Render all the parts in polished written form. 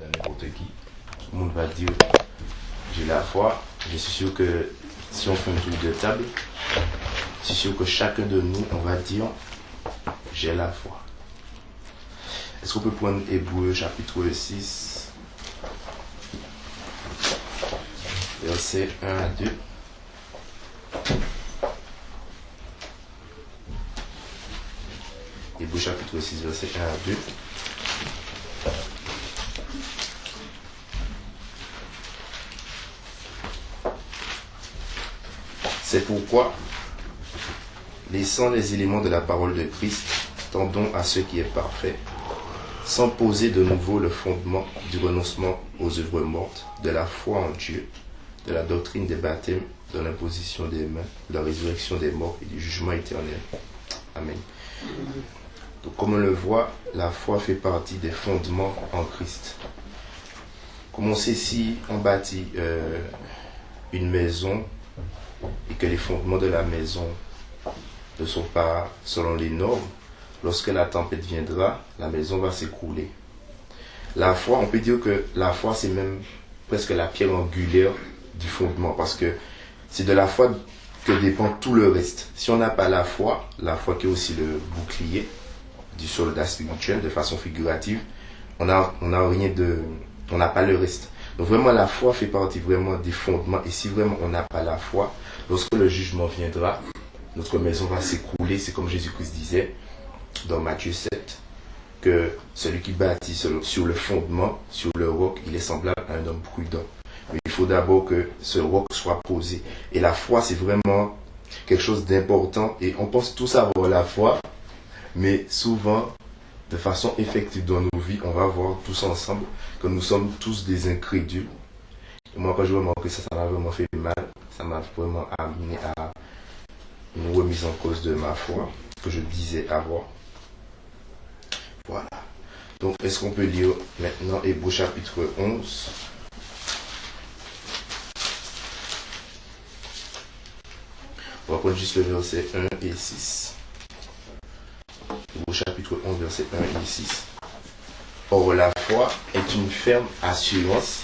n'importe qui. Tout le monde va dire j'ai la foi. Je suis sûr que si on fait un tour de table, je suis sûr que chacun de nous, on va dire j'ai la foi. Est-ce qu'on peut prendre Hébreux chapitre 6, versets 1 à 2. Hébreux chapitre 6, versets 1 à 2. C'est pourquoi, laissant les éléments de la parole de Christ, tendons à ce qui est parfait, sans poser de nouveau le fondement du renoncement aux œuvres mortes, de la foi en Dieu, de la doctrine des baptêmes, de l'imposition des mains, de la résurrection des morts et du jugement éternel. Amen. Donc, comme on le voit, la foi fait partie des fondements en Christ. Comme on sait, si on bâtit une maison et que les fondements de la maison ne sont pas selon les normes, lorsque la tempête viendra, la maison va s'écrouler. La foi, on peut dire que la foi, c'est même presque la pierre angulaire du fondement, parce que c'est de la foi que dépend tout le reste. Si on n'a pas la foi qui est aussi le bouclier du soldat spirituel de façon figurative, on n'a pas le reste. Donc vraiment la foi fait partie vraiment des fondements, et si vraiment on n'a pas la foi, lorsque le jugement viendra, notre maison va s'écrouler. C'est comme Jésus-Christ disait dans Matthieu 7, que celui qui bâtit sur le fondement, sur le roc, il est semblable à un homme prudent. Mais il faut d'abord que ce roc soit posé. Et la foi, c'est vraiment quelque chose d'important. Et on pense tous avoir la foi, mais souvent, de façon effective dans nos vies, on va voir tous ensemble que nous sommes tous des incrédules. Et moi, quand je remarque que ça m'a vraiment fait mal, ça m'a vraiment amené à une remise en cause de ma foi que je disais avoir. Voilà. Donc, est-ce qu'on peut lire maintenant Hébreux chapitre 11? On va prendre juste le verset 1 et 6. Hébreux chapitre 11, verset 1 et 6. Or, la foi est une ferme assurance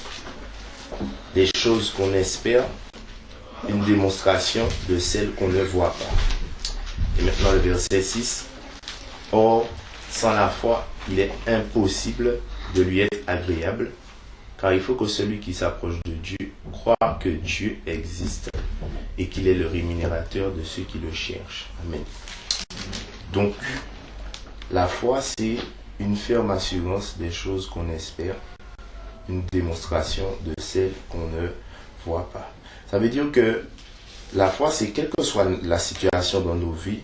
des choses qu'on espère, une démonstration de celles qu'on ne voit pas. Et maintenant le verset 6. Or, sans la foi, il est impossible de lui être agréable, car il faut que celui qui s'approche de Dieu croit que Dieu existe et qu'il est le rémunérateur de ceux qui le cherchent. Amen. Donc, la foi, c'est une ferme assurance des choses qu'on espère, une démonstration de celles qu'on ne voit pas. Ça veut dire que la foi, c'est quelle que soit la situation dans nos vies,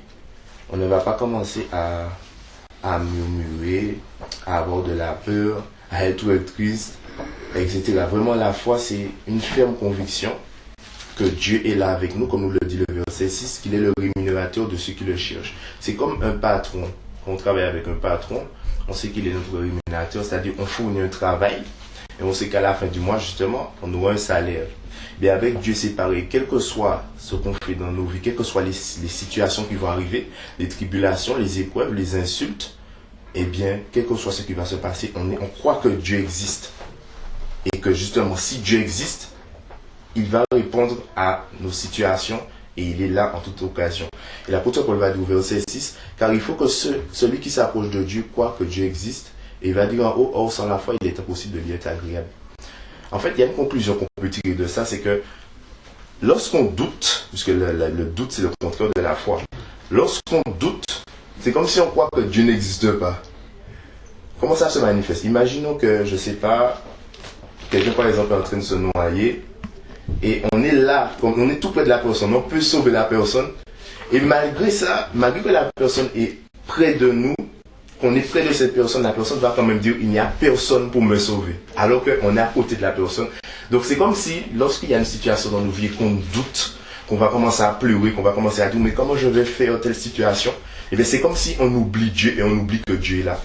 on ne va pas commencer à murmurer, à avoir de la peur, à être triste, etc. Vraiment, la foi, c'est une ferme conviction que Dieu est là avec nous, comme nous le dit le verset 6, qu'il est le rémunérateur de ceux qui le cherchent. C'est comme un patron. Quand on travaille avec un patron, on sait qu'il est notre rémunérateur, c'est-à-dire on fournit un travail et on sait qu'à la fin du mois, justement, on aura un salaire. Mais avec Dieu, c'est pareil. Quel que soit ce qu'on fait dans nos vies, quelles que soient les situations qui vont arriver, les tribulations, les épreuves, les insultes, eh bien, quel que soit ce qui va se passer, on croit que Dieu existe. Et que justement, si Dieu existe, il va répondre à nos situations et il est là en toute occasion. Et l'apôtre Paul va dire au verset 6, car il faut que celui qui s'approche de Dieu croit que Dieu existe, et il va dire en haut, or sans la foi, il est impossible de lui être agréable. En fait, il y a une conclusion qu'on peut tirer de ça, c'est que lorsqu'on doute, puisque le doute c'est le contraire de la foi, lorsqu'on doute, c'est comme si on croit que Dieu n'existe pas. Comment ça se manifeste? Imaginons que, je ne sais pas, quelqu'un par exemple est en train de se noyer, et on est là, on est tout près de la personne, on peut sauver la personne, et malgré ça, malgré que la personne est près de nous, qu'on est près de cette personne, la personne va quand même dire il n'y a personne pour me sauver, alors qu'on est à côté de la personne. Donc c'est comme si, lorsqu'il y a une situation dans nos vies qu'on doute, qu'on va commencer à pleurer, qu'on va commencer à dire mais comment je vais faire telle situation, et bien c'est comme si on oublie Dieu et on oublie que Dieu est là.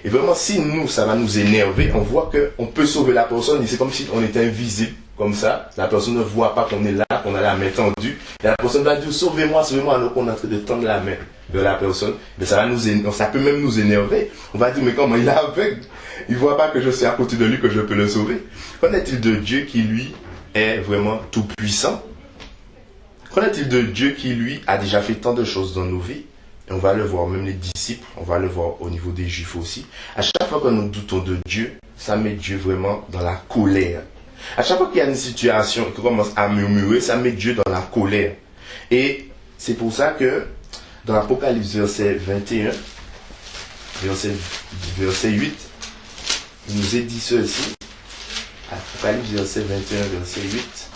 Et vraiment, si nous, ça va nous énerver, on voit qu'on peut sauver la personne, et c'est comme si on était invisible, comme ça. La personne ne voit pas qu'on est là, qu'on a la main tendue, et la personne va dire sauvez-moi, sauvez-moi, alors qu'on est en train de tendre la main. vers la personne, mais ça peut même nous énerver. On va dire, mais comment il est aveugle? Il ne voit pas que je suis à côté de lui, que je peux le sauver. Qu'en est-il de Dieu qui, lui, est vraiment tout puissant? Qu'en est-il de Dieu qui, lui, a déjà fait tant de choses dans nos vies? Et on va le voir, même les disciples, on va le voir au niveau des Juifs aussi. À chaque fois que nous doutons de Dieu, ça met Dieu vraiment dans la colère. À chaque fois qu'il y a une situation qui commence à murmurer, ça met Dieu dans la colère. Et c'est pour ça que dans l'Apocalypse verset 21, verset 8, il nous est dit ceci. Apocalypse verset 21, verset 8.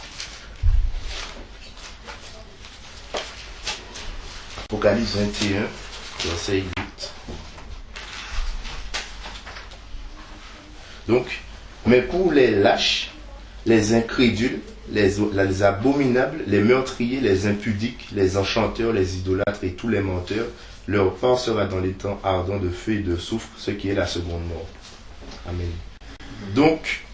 Apocalypse 21, verset 8. Donc, mais pour les lâches, les incrédules, les abominables, les meurtriers, les impudiques, les enchanteurs, les idolâtres et tous les menteurs, leur part sera dans les temps ardents de feu et de soufre, ce qui est la seconde mort. Amen. Donc,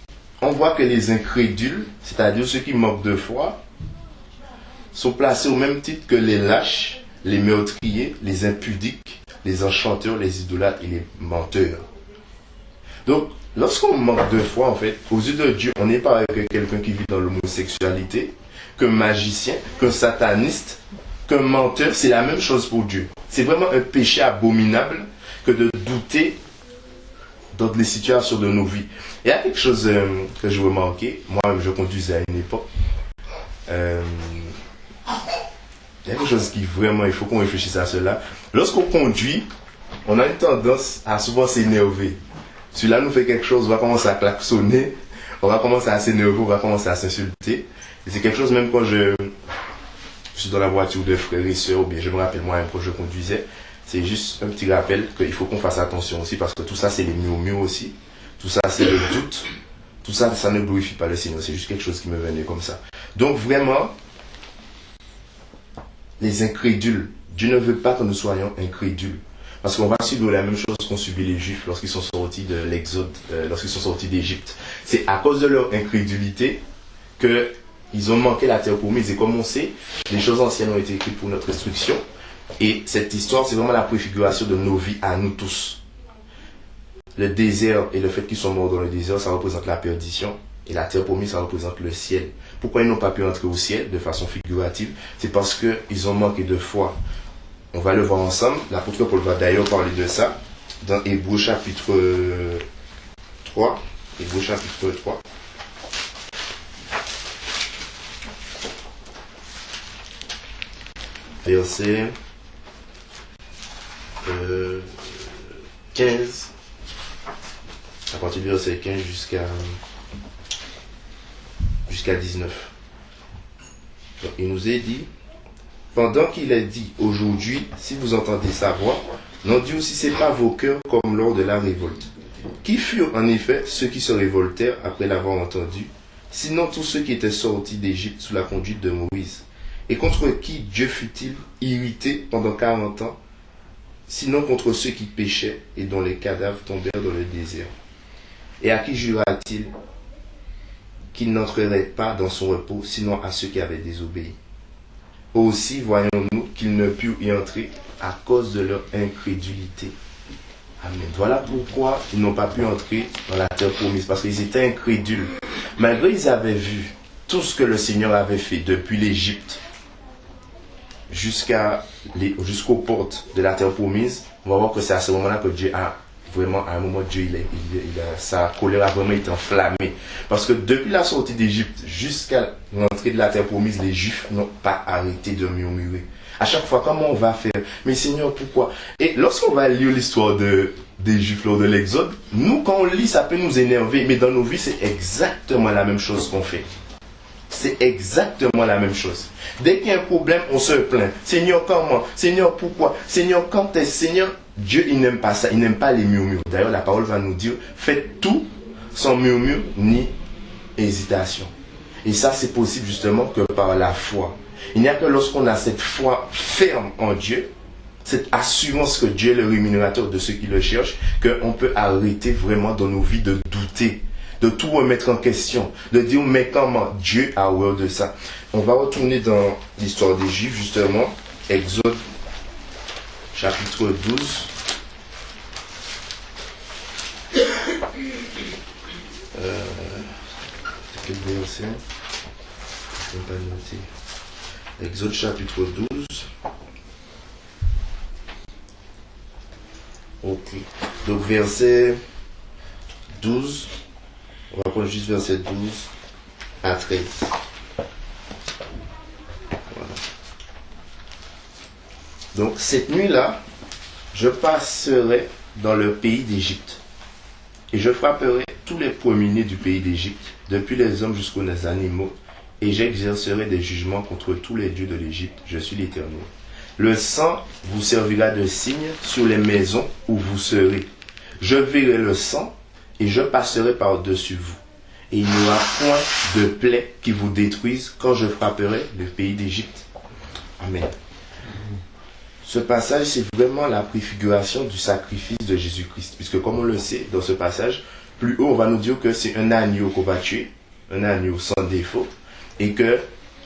on voit que les incrédules, c'est-à-dire ceux qui manquent de foi, sont placés au même titre que les lâches, les meurtriers, les impudiques, les enchanteurs, les idolâtres et les menteurs. Donc, lorsqu'on manque de foi, en fait, aux yeux de Dieu, on n'est pas avec quelqu'un qui vit dans l'homosexualité, qu'un magicien, qu'un sataniste, qu'un menteur, c'est la même chose pour Dieu. C'est vraiment un péché abominable que de douter dans les situations de nos vies. Il y a quelque chose que je remarquais, moi je conduisais à une époque, il y a quelque chose qui vraiment, il faut qu'on réfléchisse à cela. Lorsqu'on conduit, on a une tendance à souvent s'énerver. Celui-là nous fait quelque chose, on va commencer à klaxonner, on va commencer à s'énerver, on va commencer à s'insulter. Et c'est quelque chose même quand je suis dans la voiture de frères et sœurs, ou bien je me rappelle moi quand je conduisais, c'est juste un petit rappel qu'il faut qu'on fasse attention aussi, parce que tout ça c'est les murmures aussi, tout ça c'est le doute, tout ça, ça ne glorifie pas le Seigneur, c'est juste quelque chose qui me venait comme ça. Donc vraiment, les incrédules, Dieu ne veut pas que nous soyons incrédules. Parce qu'on va subir la même chose qu'ont subi les Juifs lorsqu'ils sont sortis de l'Exode, lorsqu'ils sont sortis d'Égypte. C'est à cause de leur incrédulité qu'ils ont manqué la terre promise. Et comme on sait, les choses anciennes ont été écrites pour notre instruction. Et cette histoire, c'est vraiment la préfiguration de nos vies à nous tous. Le désert et le fait qu'ils sont morts dans le désert, ça représente la perdition. Et la terre promise, ça représente le ciel. Pourquoi ils n'ont pas pu entrer au ciel de façon figurative? C'est parce qu'ils ont manqué de foi. On va le voir ensemble. L'apôtre Paul va d'ailleurs parler de ça dans Hébreux chapitre 3. Hébreux chapitre 3. Verset 15. À partir du verset 15 jusqu'à 19. Donc, il nous est dit, pendant qu'il est dit aujourd'hui, si vous entendez sa voix, n'endurcissez pas vos cœurs comme lors de la révolte. Qui furent en effet ceux qui se révoltèrent après l'avoir entendu, sinon tous ceux qui étaient sortis d'Égypte sous la conduite de Moïse, et contre qui Dieu fut-il irrité pendant 40 ans, sinon contre ceux qui péchaient et dont les cadavres tombèrent dans le désert. Et à qui jura-t-il qu'il n'entrerait pas dans son repos, sinon à ceux qui avaient désobéi? Aussi voyons-nous qu'ils ne purent y entrer à cause de leur incrédulité. Amen. Voilà pourquoi ils n'ont pas pu entrer dans la terre promise, parce qu'ils étaient incrédules. Malgré qu'ils avaient vu tout ce que le Seigneur avait fait depuis l'Égypte jusqu'aux portes de la terre promise, on va voir que c'est à ce moment-là que Dieu a vraiment, à un moment, Dieu, sa colère a vraiment été enflammée. Parce que depuis la sortie d'Égypte jusqu'à l'entrée de la terre promise, les Juifs n'ont pas arrêté de murmurer. À chaque fois, comment on va faire? Mais Seigneur, pourquoi? Et lorsqu'on va lire l'histoire des Juifs lors de l'Exode, nous, quand on lit, ça peut nous énerver. Mais dans nos vies, c'est exactement la même chose qu'on fait. C'est exactement la même chose. Dès qu'il y a un problème, on se plaint. Seigneur, comment? Seigneur, pourquoi? Seigneur, quand est-ce? Seigneur, Dieu, il n'aime pas ça. Il n'aime pas les murmures. D'ailleurs, la parole va nous dire, faites tout sans murmure ni hésitation. Et ça, c'est possible justement que par la foi. Il n'y a que lorsqu'on a cette foi ferme en Dieu, cette assurance que Dieu est le rémunérateur de ceux qui le cherchent, qu'on peut arrêter vraiment dans nos vies de douter, de tout remettre en question, de dire mais comment Dieu a horreur de ça. On va retourner dans l'histoire des Juifs justement, Exode chapitre 12. Quel verset? Je ne vais pas noter. Exode chapitre 12. Ok. Donc verset 12. On va prendre juste verset 12 à 13. Voilà. Donc cette nuit-là, je passerai dans le pays d'Égypte. Et je frapperai tous les premiers-nés du pays d'Égypte, depuis les hommes jusqu'aux animaux, et j'exercerai des jugements contre tous les dieux de l'Égypte. Je suis l'Éternel. Le sang vous servira de signe sur les maisons où vous serez. Je verrai le sang, et je passerai par-dessus vous. Et il n'y aura point de plaie qui vous détruise quand je frapperai le pays d'Égypte. Amen. Ce passage, c'est vraiment la préfiguration du sacrifice de Jésus-Christ. Puisque comme on le sait, dans ce passage, plus haut, on va nous dire que c'est un agneau qu'on va tuer, un agneau sans défaut, et que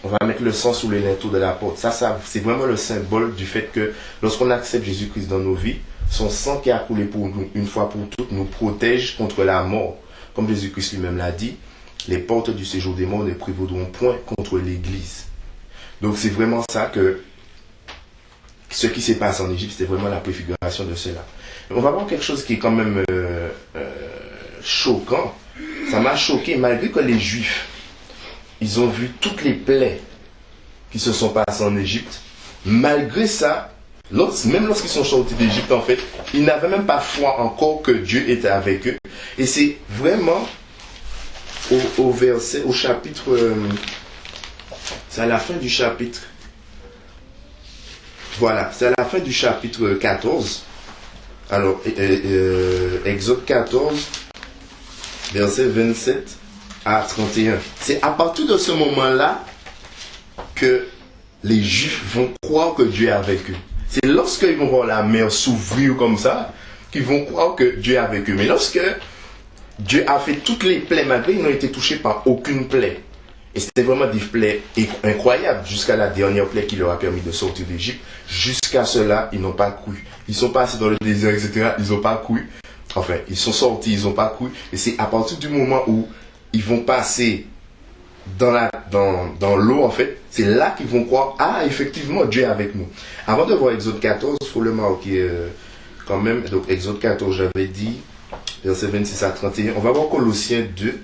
on va mettre le sang sous les linteaux de la porte. Ça, c'est vraiment le symbole du fait que lorsqu'on accepte Jésus-Christ dans nos vies, son sang qui a coulé pour nous, une fois pour toutes, nous protège contre la mort. Comme Jésus-Christ lui-même l'a dit, les portes du séjour des morts ne prévaudront point contre l'Église. Donc c'est vraiment ça que ce qui s'est passé en Égypte, c'était vraiment la préfiguration de cela. On va voir quelque chose qui est quand même choquant. Ça m'a choqué, malgré que les Juifs, ils ont vu toutes les plaies qui se sont passées en Égypte. Malgré ça, même lorsqu'ils sont sortis d'Égypte, en fait, ils n'avaient même pas foi encore que Dieu était avec eux. Et c'est vraiment au verset, au chapitre, c'est à la fin du chapitre. Voilà, c'est à la fin du chapitre 14. Alors, Exode 14, verset 27 à 31. C'est à partir de ce moment-là que les Juifs vont croire que Dieu est avec eux. C'est lorsqu'ils vont voir la mer s'ouvrir comme ça, qu'ils vont croire que Dieu est avec eux. Mais lorsque Dieu a fait toutes les plaies, malgré ils n'ont été touchés par aucune plaie. Et c'était vraiment des plaies incroyables, jusqu'à la dernière plaie qui leur a permis de sortir d'Égypte. Jusqu'à cela, ils n'ont pas cru. Ils sont passés dans le désert, etc. Ils n'ont pas cru. Enfin, ils sont sortis, ils n'ont pas cru. Et c'est à partir du moment où ils vont passer dans l'eau, en fait, c'est là qu'ils vont croire, ah, effectivement, Dieu est avec nous. Avant de voir Exode 14, il faut le marquer quand même. Donc, Exode 14, j'avais dit, verset 26 à 31. On va voir Colossiens 2,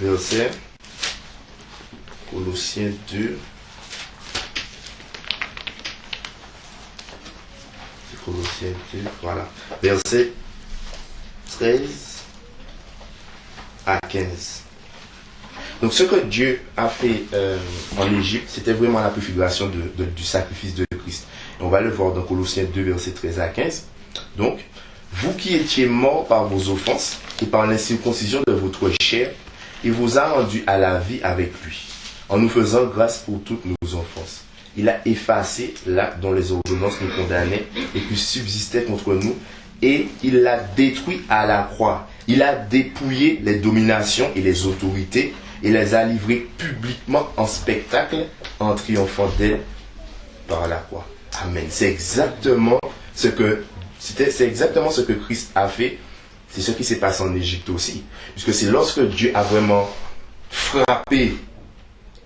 verset... Colossiens 2. C'est Colossiens 2, voilà. Verset 13 à 15. Donc ce que Dieu a fait en Égypte, c'était vraiment la préfiguration du sacrifice de Christ. Et on va le voir dans Colossiens 2, verset 13 à 15. Donc, vous qui étiez morts par vos offenses et par l'incirconcision de votre chair, il vous a rendus à la vie avec lui, en nous faisant grâce pour toutes nos offenses. Il a effacé l'acte dont les ordonnances nous condamnaient et qui subsistait contre nous, et il l'a détruit à la croix. Il a dépouillé les dominations et les autorités et les a livrées publiquement en spectacle en triomphant d'elles par la croix. Amen. C'est exactement ce que Christ a fait. C'est ce qui s'est passé en Égypte aussi. Puisque c'est lorsque Dieu a vraiment frappé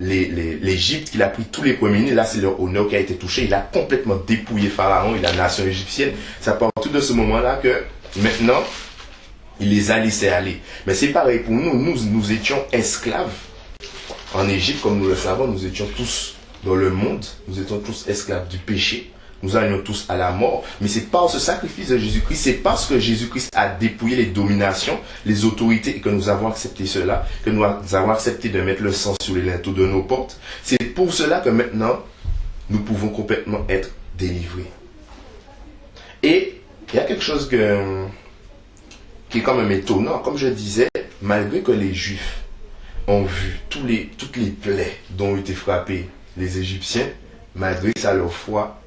l'Égypte qu'il a pris tous les premiers-nés. Là, c'est leur honneur qui a été touché. Il a complètement dépouillé Pharaon et la nation égyptienne. C'est à partir de ce moment-là que maintenant, il les a laissés aller. Mais c'est pareil pour nous. Nous étions esclaves en Égypte, comme nous le savons. Nous étions tous dans le monde. Nous étions tous esclaves du péché. Nous allions tous à la mort. Mais c'est par ce sacrifice de Jésus-Christ, c'est parce que Jésus-Christ a dépouillé les dominations, les autorités, et que nous avons accepté cela, que nous avons accepté de mettre le sang sur les linteaux de nos portes. C'est pour cela que maintenant, nous pouvons complètement être délivrés. Et il y a quelque chose qui est quand même étonnant. Comme je disais, malgré que les Juifs ont vu toutes les plaies dont ont été frappés les Égyptiens, malgré ça, leur foi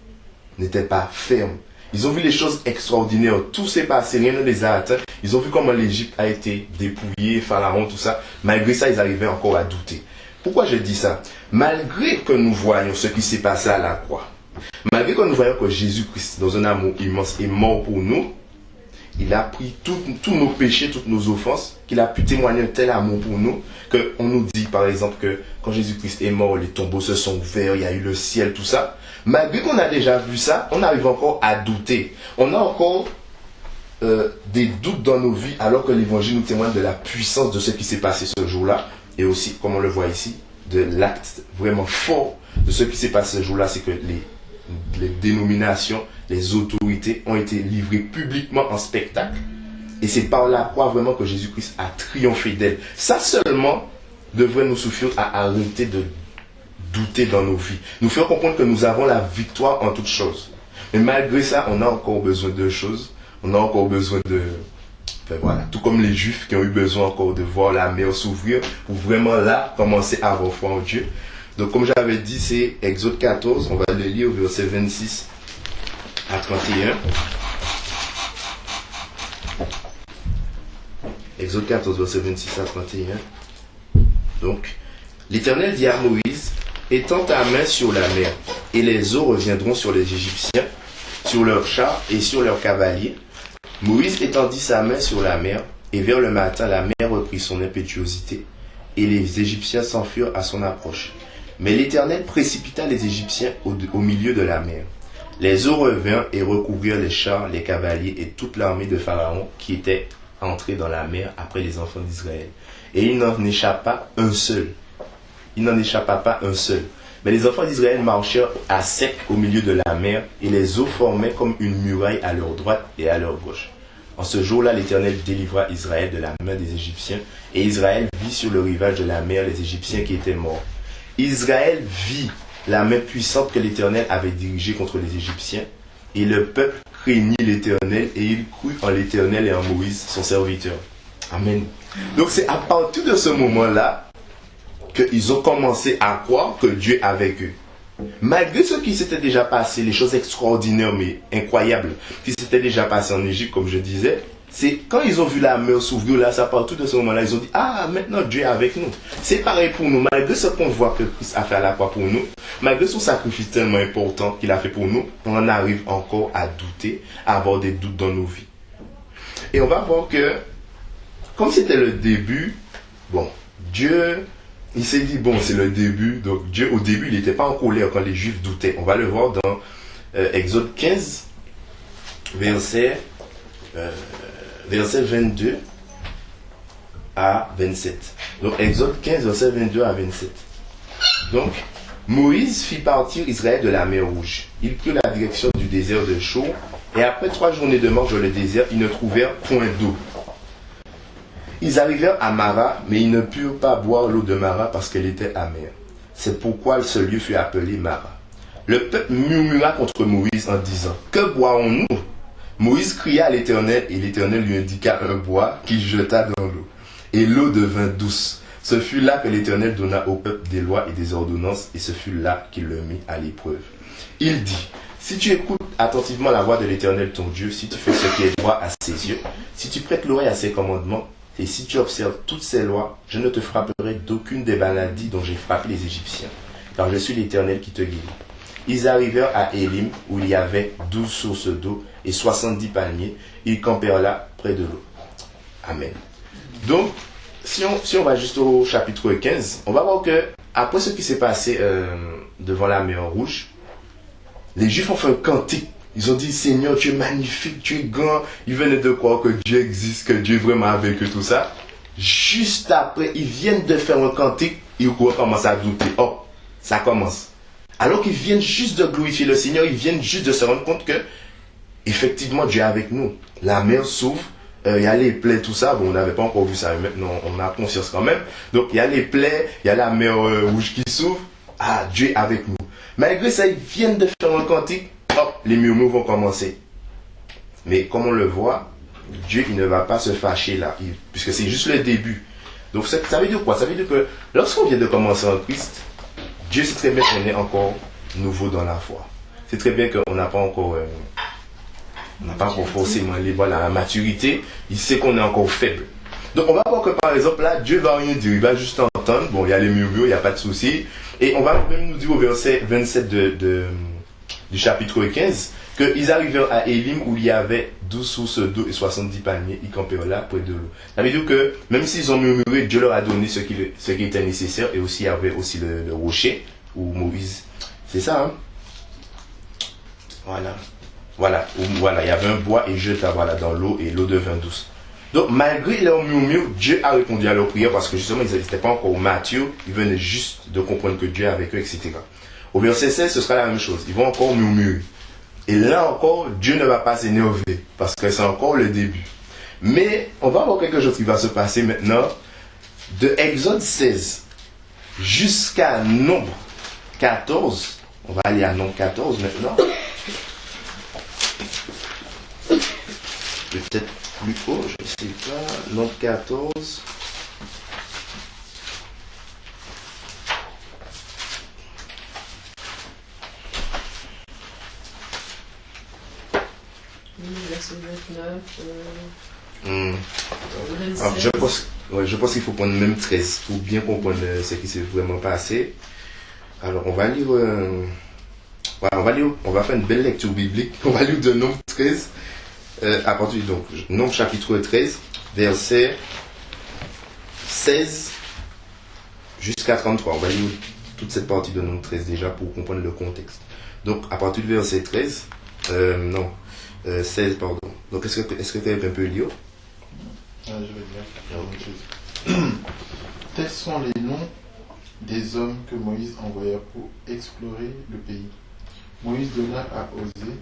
n'était pas ferme. Ils ont vu les choses extraordinaires. Tout s'est passé, rien ne les a atteints. Ils ont vu comment l'Égypte a été dépouillée, Pharaon, tout ça. Malgré ça, ils arrivaient encore à douter. Pourquoi je dis ça? Malgré que nous voyons ce qui s'est passé à la croix, Malgré que nous voyons que Jésus-Christ, dans un amour immense, est mort pour nous, il a pris tous nos péchés, toutes nos offenses, qu'il a pu témoigner un tel amour pour nous, qu'on nous dit par exemple que quand Jésus-Christ est mort, les tombeaux se sont ouverts, il y a eu le ciel, tout ça. Malgré qu'on a déjà vu ça, on arrive encore à douter. On a encore des doutes dans nos vies, alors que l'évangile nous témoigne de la puissance de ce qui s'est passé ce jour-là, et aussi, comme on le voit ici, de l'acte vraiment fort de ce qui s'est passé ce jour-là, c'est que les dénominations, les autorités ont été livrées publiquement en spectacle. Et c'est par la croix vraiment que Jésus-Christ a triomphé d'elle. Ça seulement devrait nous suffire à arrêter de douter dans nos vies. Nous faire comprendre que nous avons la victoire en toutes choses. Mais malgré ça, on a encore besoin de choses. On a encore besoin de... Enfin, voilà. Tout comme les Juifs qui ont eu besoin encore de voir la mer s'ouvrir pour vraiment là commencer à avoir foi en Dieu. Donc comme j'avais dit, c'est Exode 14. On va le lire au verset 26 à 31. Exode 14, verset 26 à 31. Donc, l'Éternel dit à Moïse, étends ta main sur la mer, et les eaux reviendront sur les Égyptiens, sur leurs chars et sur leurs cavaliers. Moïse étendit sa main sur la mer, et vers le matin, la mer reprit son impétuosité, et les Égyptiens s'enfuirent à son approche. Mais l'Éternel précipita les Égyptiens au milieu de la mer. Les eaux revinrent et recouvrirent les chars, les cavaliers et toute l'armée de Pharaon qui était entrée dans la mer après les enfants d'Israël. Et il n'en échappa un seul. Il n'en échappa pas un seul. Mais les enfants d'Israël marchèrent à sec au milieu de la mer, et les eaux formaient comme une muraille à leur droite et à leur gauche. En ce jour-là, l'Éternel délivra Israël de la main des Égyptiens, et Israël vit sur le rivage de la mer les Égyptiens qui étaient morts. Israël vit la main puissante que l'Éternel avait dirigée contre les Égyptiens, et le peuple craignit l'Éternel, et il crut en l'Éternel et en Moïse, son serviteur. Amen. Donc c'est à partir de ce moment-là qu'ils ont commencé à croire que Dieu est avec eux. Malgré ce qui s'était déjà passé, les choses extraordinaires mais incroyables qui s'étaient déjà passées en Égypte, comme je disais, c'est quand ils ont vu la mer s'ouvrir, là, c'est à partir de ce moment-là, ils ont dit, ah, maintenant Dieu est avec nous. C'est pareil pour nous, malgré ce qu'on voit que Christ a fait à la croix pour nous, malgré son sacrifice tellement important qu'il a fait pour nous, on en arrive encore à douter, à avoir des doutes dans nos vies. Et on va voir que, comme c'était le début, bon, Dieu... Il s'est dit, bon, c'est le début. Donc, Dieu, au début, il n'était pas en colère quand les Juifs doutaient. On va le voir dans Exode 15, verset 22 à 27. Donc, Exode 15, verset 22 à 27. Donc, Moïse fit partir Israël de la mer Rouge. Il prit la direction du désert de Chour. Et après 3 journées de marche dans le désert, ils ne trouvèrent point d'eau. Ils arrivèrent à Mara, mais ils ne purent pas boire l'eau de Mara parce qu'elle était amère. C'est pourquoi ce lieu fut appelé Mara. Le peuple murmura contre Moïse en disant, que boirons-nous? Moïse cria à l'Éternel, et l'Éternel lui indiqua un bois qu'il jeta dans l'eau. Et l'eau devint douce. Ce fut là que l'Éternel donna au peuple des lois et des ordonnances, et ce fut là qu'il le mit à l'épreuve. Il dit, si tu écoutes attentivement la voix de l'Éternel ton Dieu, si tu fais ce qui est droit à ses yeux, si tu prêtes l'oreille à ses commandements, et si tu observes toutes ces lois, je ne te frapperai d'aucune des maladies dont j'ai frappé les Égyptiens, car je suis l'Éternel qui te guérit. Ils arrivèrent à Élim, où il y avait 12 sources d'eau et 70 palmiers. Ils campèrent là, près de l'eau. Amen. Donc, si on va juste au chapitre 15, on va voir que, après ce qui s'est passé devant la mer Rouge, les Juifs ont fait un cantique. Ils ont dit, Seigneur, tu es magnifique, tu es grand. Ils venaient de croire que Dieu existe, que Dieu est vraiment avec eux, tout ça. Juste après, ils viennent de faire un cantique, ils commencent à douter. Oh, ça commence. Alors qu'ils viennent juste de glorifier le Seigneur, ils viennent juste de se rendre compte que, effectivement, Dieu est avec nous. La mer s'ouvre, il y a les plaies, tout ça. Bon, on n'avait pas encore vu ça, mais maintenant, on a conscience quand même. Donc, il y a les plaies, il y a la mer Rouge qui s'ouvre. Ah, Dieu est avec nous. Malgré ça, ils viennent de faire un cantique. Oh, les murmures vont commencer. Mais comme on le voit, Dieu il ne va pas se fâcher là, puisque c'est juste le début. Donc ça veut dire quoi? Ça veut dire que lorsqu'on vient de commencer en Christ, Dieu sait très bien qu'on est encore nouveau dans la foi. C'est très bien qu'on n'a pas encore, forcément la maturité. Il sait qu'on est encore faible. Donc on va voir que par exemple là, Dieu va rien dire, il va juste entendre. Bon, il y a les murmures, il n'y a pas de souci. Et on va même nous dire au verset 27 de du chapitre 15, qu'ils arrivèrent à Élim où il y avait 12 sources d'eau et 70 palmiers, ils campèrent là près de l'eau. Ça veut dire que même s'ils ont murmuré, Dieu leur a donné ce qui était nécessaire, et aussi il y avait aussi le rocher, où Moïse, c'est ça, hein? Voilà, il y avait un bois et jeta dans l'eau et l'eau devint douce. Donc malgré leur murmure, Dieu a répondu à leur prière parce que justement ils n'étaient pas encore matures, ils venaient juste de comprendre que Dieu est avec eux, etc. Au verset 16, ce sera la même chose, ils vont encore murmurer. Et là encore, Dieu ne va pas s'énerver parce que c'est encore le début. Mais on va voir quelque chose qui va se passer maintenant. De Exode 16 jusqu'à Nombre 14, on va aller à Nombre 14 maintenant. Peut-être plus haut, je ne sais pas. Nombre 14. Verset 29. Alors, je pense qu'il faut prendre même 13 pour bien comprendre ce qui s'est vraiment passé. Alors, on va lire. On va faire une belle lecture biblique. On va lire de Nombre 13. À partir donc Nombre chapitre 13, verset 16 jusqu'à 33. On va lire toute cette partie de Nombre 13 déjà pour comprendre le contexte. Donc, à partir du verset 13, 16, pardon. Donc, est-ce que tu es un peu lire? Je vais dire. Tels sont les noms des hommes que Moïse envoya pour explorer le pays. Moïse donna à Osée,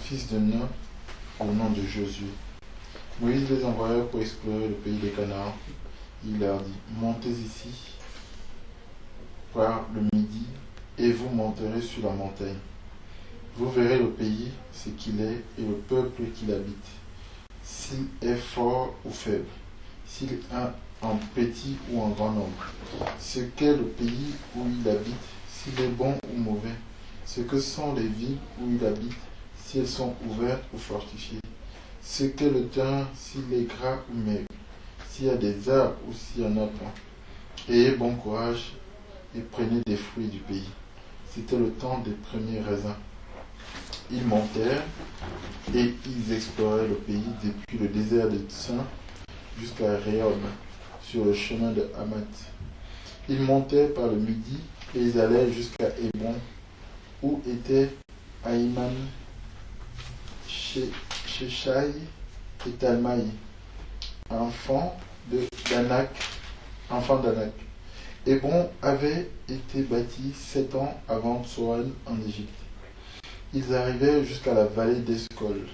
fils de Nun, au nom de Josué. Moïse les envoya pour explorer le pays des Canaan. Il leur dit, montez ici par le midi, et vous monterez sur la montagne. Vous verrez le pays, ce qu'il est, et le peuple qui l'habite, s'il est fort ou faible, s'il est en petit ou en grand nombre, ce qu'est le pays où il habite, s'il est bon ou mauvais, ce que sont les villes où il habite, si elles sont ouvertes ou fortifiées, ce qu'est le terrain, s'il est gras ou maigre, s'il y a des arbres ou s'il y en a pas. Ayez bon courage et prenez des fruits du pays. C'était le temps des premiers raisins. Ils montèrent et ils exploraient le pays depuis le désert de Tsin jusqu'à Rehob, sur le chemin de Hamath. Ils montèrent par le midi et ils allèrent jusqu'à Hébron, où étaient Aïman, Sheshai et Talmaï, enfants d'Anak. Hébron avait été bâti 7 ans avant Tsoan en Égypte. Ils arrivèrent jusqu'à la vallée d'Escol,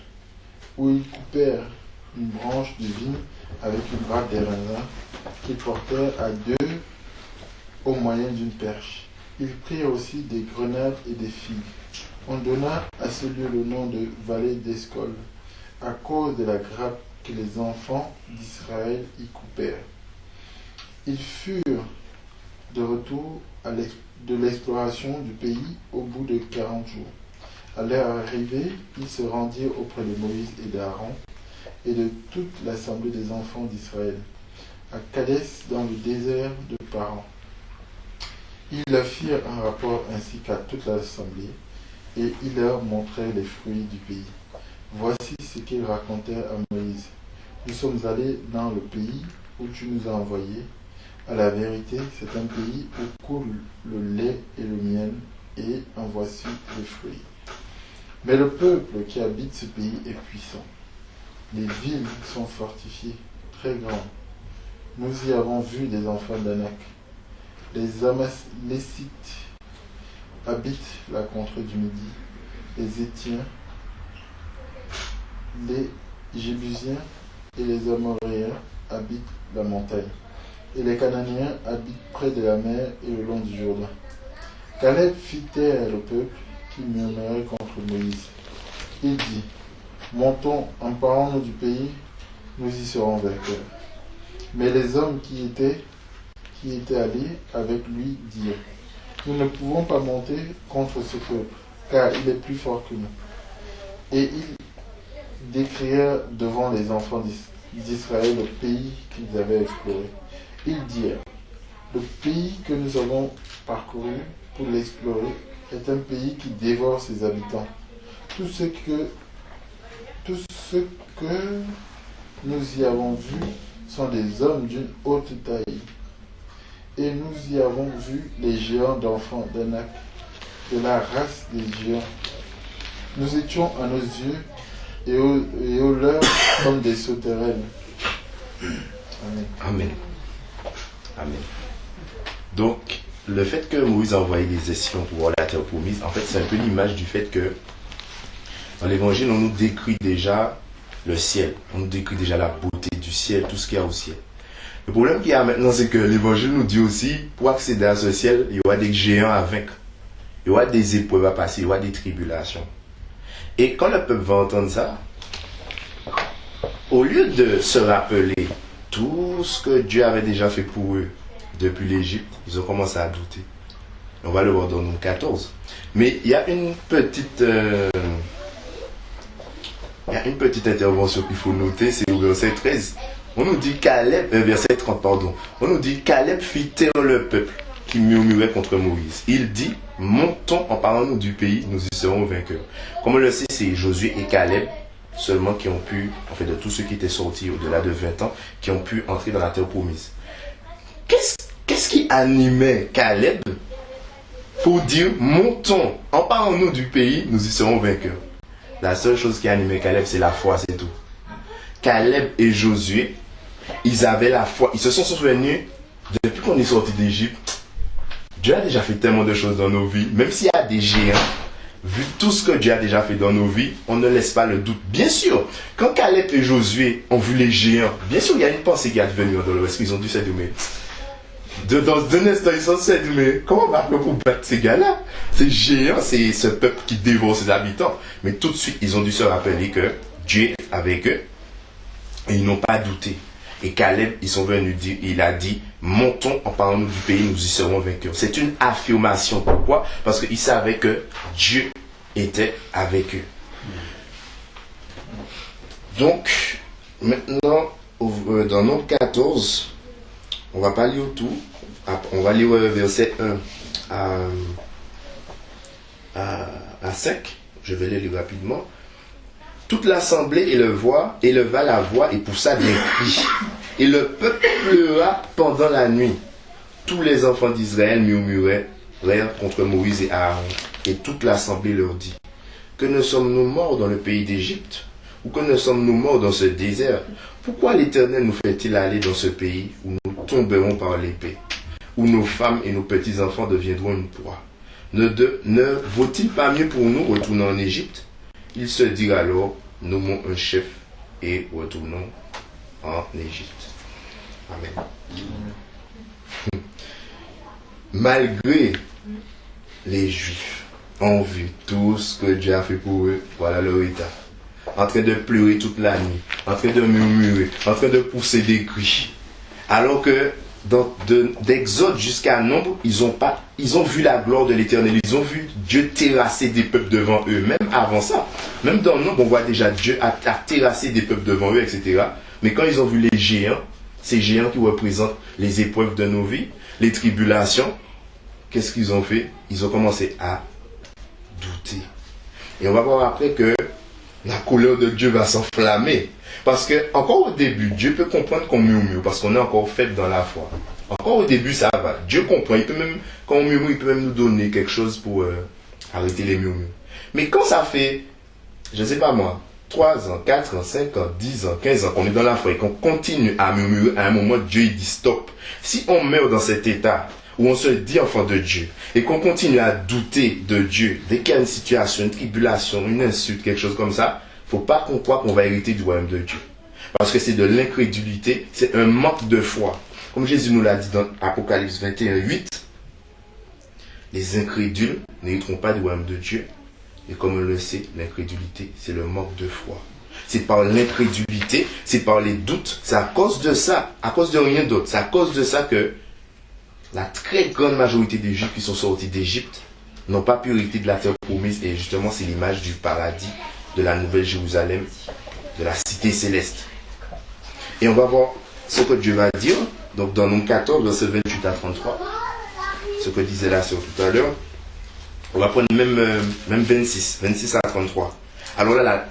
où ils coupèrent une branche de vigne avec une grappe des raisins qu'ils portèrent à 2 au moyen d'une perche. Ils prirent aussi des grenades et des figues. On donna à ce lieu le nom de vallée d'Escol, à cause de la grappe que les enfants d'Israël y coupèrent. Ils furent de retour de l'exploration du pays au bout de 40 jours. À leur arrivée, ils se rendirent auprès de Moïse et d'Aaron et de toute l'assemblée des enfants d'Israël, à Kadès dans le désert de Paran. Ils leur firent un rapport ainsi qu'à toute l'assemblée, et ils leur montrèrent les fruits du pays. Voici ce qu'ils racontèrent à Moïse. Nous sommes allés dans le pays où tu nous as envoyés. À la vérité, c'est un pays où coule le lait et le miel, et en voici les fruits. Mais le peuple qui habite ce pays est puissant. Les villes sont fortifiées, très grandes. Nous y avons vu des enfants d'Anak. Les Amalécites habitent la contrée du Midi. Les Étiens, les Jébusiens et les Amoréens habitent la montagne. Et les Cananéens habitent près de la mer et le long du Jourdain. Caleb fit taire le peuple qui murmurait contre Moïse. Il dit, montons, emparons-nous du pays, nous y serons vainqueurs. Mais les hommes qui étaient allés avec lui dirent, nous ne pouvons pas monter contre ce peuple, car il est plus fort que nous. Et ils décrièrent devant les enfants d'Israël le pays qu'ils avaient exploré. Ils dirent, le pays que nous avons parcouru pour l'explorer est un pays qui dévore ses habitants. Tout ce que nous y avons vu sont des hommes d'une haute taille. Et nous y avons vu les géants d'enfants d'Anak, de la race des géants. Nous étions à nos yeux et aux leurs comme des sauterelles. Amen. Amen. Amen. Donc, le fait que Moïse a envoyé les espions pour voir la terre promise, en fait, c'est un peu l'image du fait que dans l'évangile, on nous décrit déjà le ciel. On nous décrit déjà la beauté du ciel, tout ce qu'il y a au ciel. Le problème qu'il y a maintenant, c'est que l'évangile nous dit aussi, pour accéder à ce ciel, il y aura des géants à vaincre. Il y aura des épreuves à passer, il y aura des tribulations. Et quand le peuple va entendre ça, au lieu de se rappeler tout ce que Dieu avait déjà fait pour eux depuis l'Égypte, ils ont commencé à douter. On va le voir dans Nombre 14. Mais il y a une petite intervention qu'il faut noter, c'est au verset 13. On nous dit Caleb, verset 30, pardon. On nous dit Caleb fit taire le peuple qui murmurait contre Moïse. Il dit, montons en parlant-nous du pays, nous y serons vainqueurs. Comme on le sait, c'est Josué et Caleb seulement qui ont pu, en fait de tous ceux qui étaient sortis au-delà de 20 ans, qui ont pu entrer dans la terre promise. Qu'est-ce qui animait Caleb pour dire, montons en parlant-nous du pays, nous y serons vainqueurs? La seule chose qui animait Caleb, c'est la foi, c'est tout. Caleb et Josué, ils avaient la foi. Ils se sont souvenus, depuis qu'on est sorti d'Égypte, Dieu a déjà fait tellement de choses dans nos vies. Même s'il y a des géants, vu tout ce que Dieu a déjà fait dans nos vies, on ne laisse pas le doute. Bien sûr, quand Caleb et Josué ont vu les géants, bien sûr, il y a une pensée qui est venue dans leur esprit. Ils ont dû se dire, mais dans un instant, ils sont se dire, mais comment on va faire pour battre ces gars-là? Ces géants, c'est ce peuple qui dévore ses habitants. Mais tout de suite, ils ont dû se rappeler que Dieu est avec eux. Et ils n'ont pas douté. Et Caleb, ils sont venus dire, il a dit, montons en parlant du pays, nous y serons vainqueurs. C'est une affirmation. Pourquoi? Parce qu'ils savaient que Dieu était avec eux. Donc, maintenant, dans Nombre 14, on ne va pas lire tout. On va lire verset 1 à 5. Je vais les lire rapidement. Toute l'assemblée éleva la voix et poussa des cris. Et le peuple pleura pendant la nuit. Tous les enfants d'Israël murmurèrent contre Moïse et Aaron. Et toute l'assemblée leur dit, que ne sommes-nous morts dans le pays d'Égypte? Ou que ne sommes-nous morts dans ce désert? Pourquoi l'Éternel nous fait-il aller dans ce pays où nous tomberons par l'épée? Où nos femmes et nos petits-enfants deviendront une proie? Ne vaut-il pas mieux pour nous retourner en Égypte? Il se dit alors, nommons un chef et retournons en Égypte. Amen. Malgré les Juifs ont vu tout ce que Dieu a fait pour eux, voilà leur état. En train de pleurer toute la nuit, en train de murmurer, en train de pousser des cris. Alors que d'Exode jusqu'à Nombre, ils ont vu la gloire de l'Éternel. Ils ont vu Dieu terrasser des peuples devant eux. Même avant ça, même dans Nombre, on voit déjà Dieu a terrassé des peuples devant eux, etc. Mais quand ils ont vu les géants, ces géants qui représentent les épreuves de nos vies, les tribulations, qu'est-ce qu'ils ont fait? Ils ont commencé à douter. Et on va voir après que la colère de Dieu va s'enflammer. Parce que, encore au début, Dieu peut comprendre qu'on murmure, parce qu'on est encore faible dans la foi. Encore au début, ça va. Dieu comprend. Il peut même, quand on murmure, il peut même nous donner quelque chose pour arrêter les murmures. Mais quand ça fait, je ne sais pas moi, 3 ans, 4 ans, 5 ans, 10 ans, 15 ans, qu'on est dans la foi et qu'on continue à murmurer, à un moment, Dieu il dit stop. Si on meurt dans cet état où on se dit enfant de Dieu et qu'on continue à douter de Dieu, dès qu'il y a une situation, une tribulation, une insulte, quelque chose comme ça, il ne faut pas qu'on croie qu'on va hériter du royaume de Dieu. Parce que c'est de l'incrédulité, c'est un manque de foi. Comme Jésus nous l'a dit dans Apocalypse 21, 8, les incrédules n'hériteront pas du royaume de Dieu. Et comme on le sait, l'incrédulité, c'est le manque de foi. C'est par l'incrédulité, c'est par les doutes, c'est à cause de ça, à cause de rien d'autre. C'est à cause de ça que la très grande majorité des Juifs qui sont sortis d'Égypte n'ont pas pu hériter de la terre promise. Et justement, c'est l'image du paradis, de la nouvelle Jérusalem, de la cité céleste. Et on va voir ce que Dieu va dire. Donc dans Nombre 14, verset 28 à 33, ce que disait la sœur tout à l'heure. On va prendre même 26 à 33. Alors là,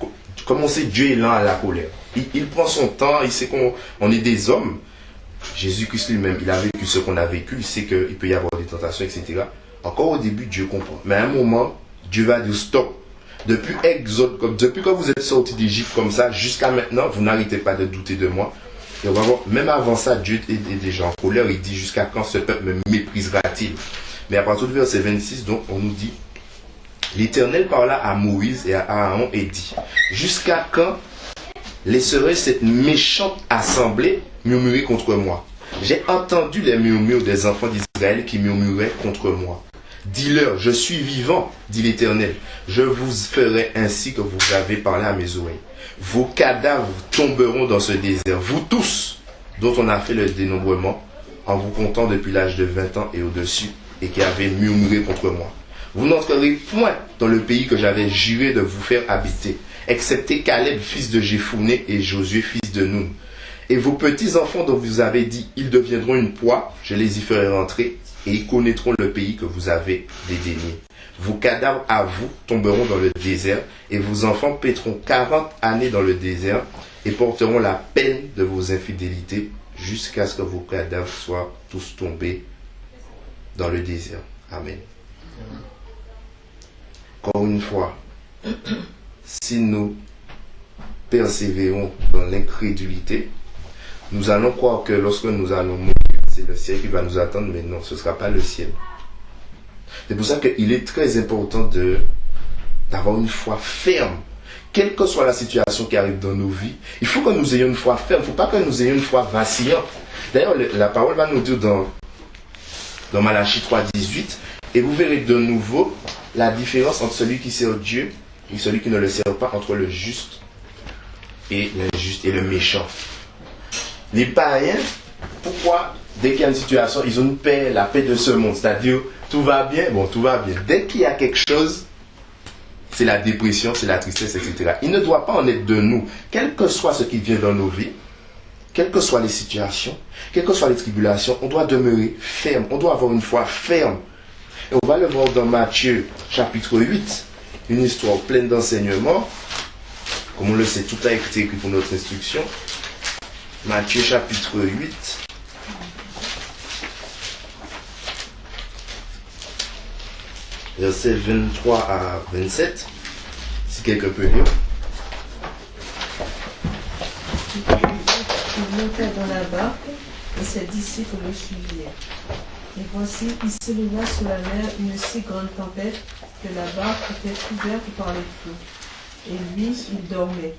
comme on sait, Dieu est lent à la colère. Il prend son temps, il sait qu'on est des hommes. Jésus-Christ lui-même, il a vécu ce qu'on a vécu, il sait qu'il peut y avoir des tentations, etc. Encore au début, Dieu comprend. Mais à un moment, Dieu va dire stop. Depuis Exode, depuis que vous êtes sortis d'Égypte comme ça, jusqu'à maintenant, vous n'arrêtez pas de douter de moi. Et on va voir, même avant ça, Dieu est déjà en colère. Il dit jusqu'à quand ce peuple me méprisera-t-il? Mais à partir du verset 26, donc, on nous dit, l'Éternel parla à Moïse et à Aaron et dit, jusqu'à quand laisserai cette méchante assemblée murmurer contre moi? J'ai entendu les murmures des enfants d'Israël qui murmuraient contre moi. Dis-leur, je suis vivant, dit l'Éternel. Je vous ferai ainsi que vous avez parlé à mes oreilles. Vos cadavres tomberont dans ce désert, vous tous, dont on a fait le dénombrement, en vous comptant depuis l'âge de 20 ans et au-dessus, et qui avez murmuré contre moi. Vous n'entrerez point dans le pays que j'avais juré de vous faire habiter, excepté Caleb, fils de Jéphoné, et Josué, fils de Nun. Et vos petits-enfants dont vous avez dit, ils deviendront une proie, je les y ferai rentrer, et ils connaîtront le pays que vous avez dédaigné. Vos cadavres à vous tomberont dans le désert, et vos enfants paîtront 40 années dans le désert, et porteront la peine de vos infidélités, jusqu'à ce que vos cadavres soient tous tombés dans le désert. Amen. Encore une fois, si nous persévérons dans l'incrédulité, nous allons croire que lorsque nous allons mourir, c'est le ciel qui va nous attendre, mais non, ce ne sera pas le ciel. C'est pour ça qu'il est très important d'avoir une foi ferme. Quelle que soit la situation qui arrive dans nos vies, il faut que nous ayons une foi ferme. Il ne faut pas que nous ayons une foi vacillante. D'ailleurs, la parole va nous dire dans Malachie 3,18, et vous verrez de nouveau la différence entre celui qui sert Dieu et celui qui ne le sert pas, entre le juste et l'injuste et le méchant. Les païens, pourquoi, dès qu'il y a une situation, ils ont une paix, la paix de ce monde, c'est-à-dire tout va bien, bon, tout va bien. Dès qu'il y a quelque chose, c'est la dépression, c'est la tristesse, etc. Il ne doit pas en être de nous, quel que soit ce qui vient dans nos vies, quelles que soient les situations, quelles que soient les tribulations, on doit demeurer ferme, on doit avoir une foi ferme. Et on va le voir dans Matthieu chapitre 8, une histoire pleine d'enseignements. Comme on le sait, tout a été écrit pour notre instruction. Matthieu chapitre 8. Versets 23 à 27. Si quelqu'un peut lire. Il monta dans la barque et ses disciples le suivirent. Et voici, il s'éleva sur la mer une si grande tempête que la barque était couverte par les flots. Et lui, il dormait.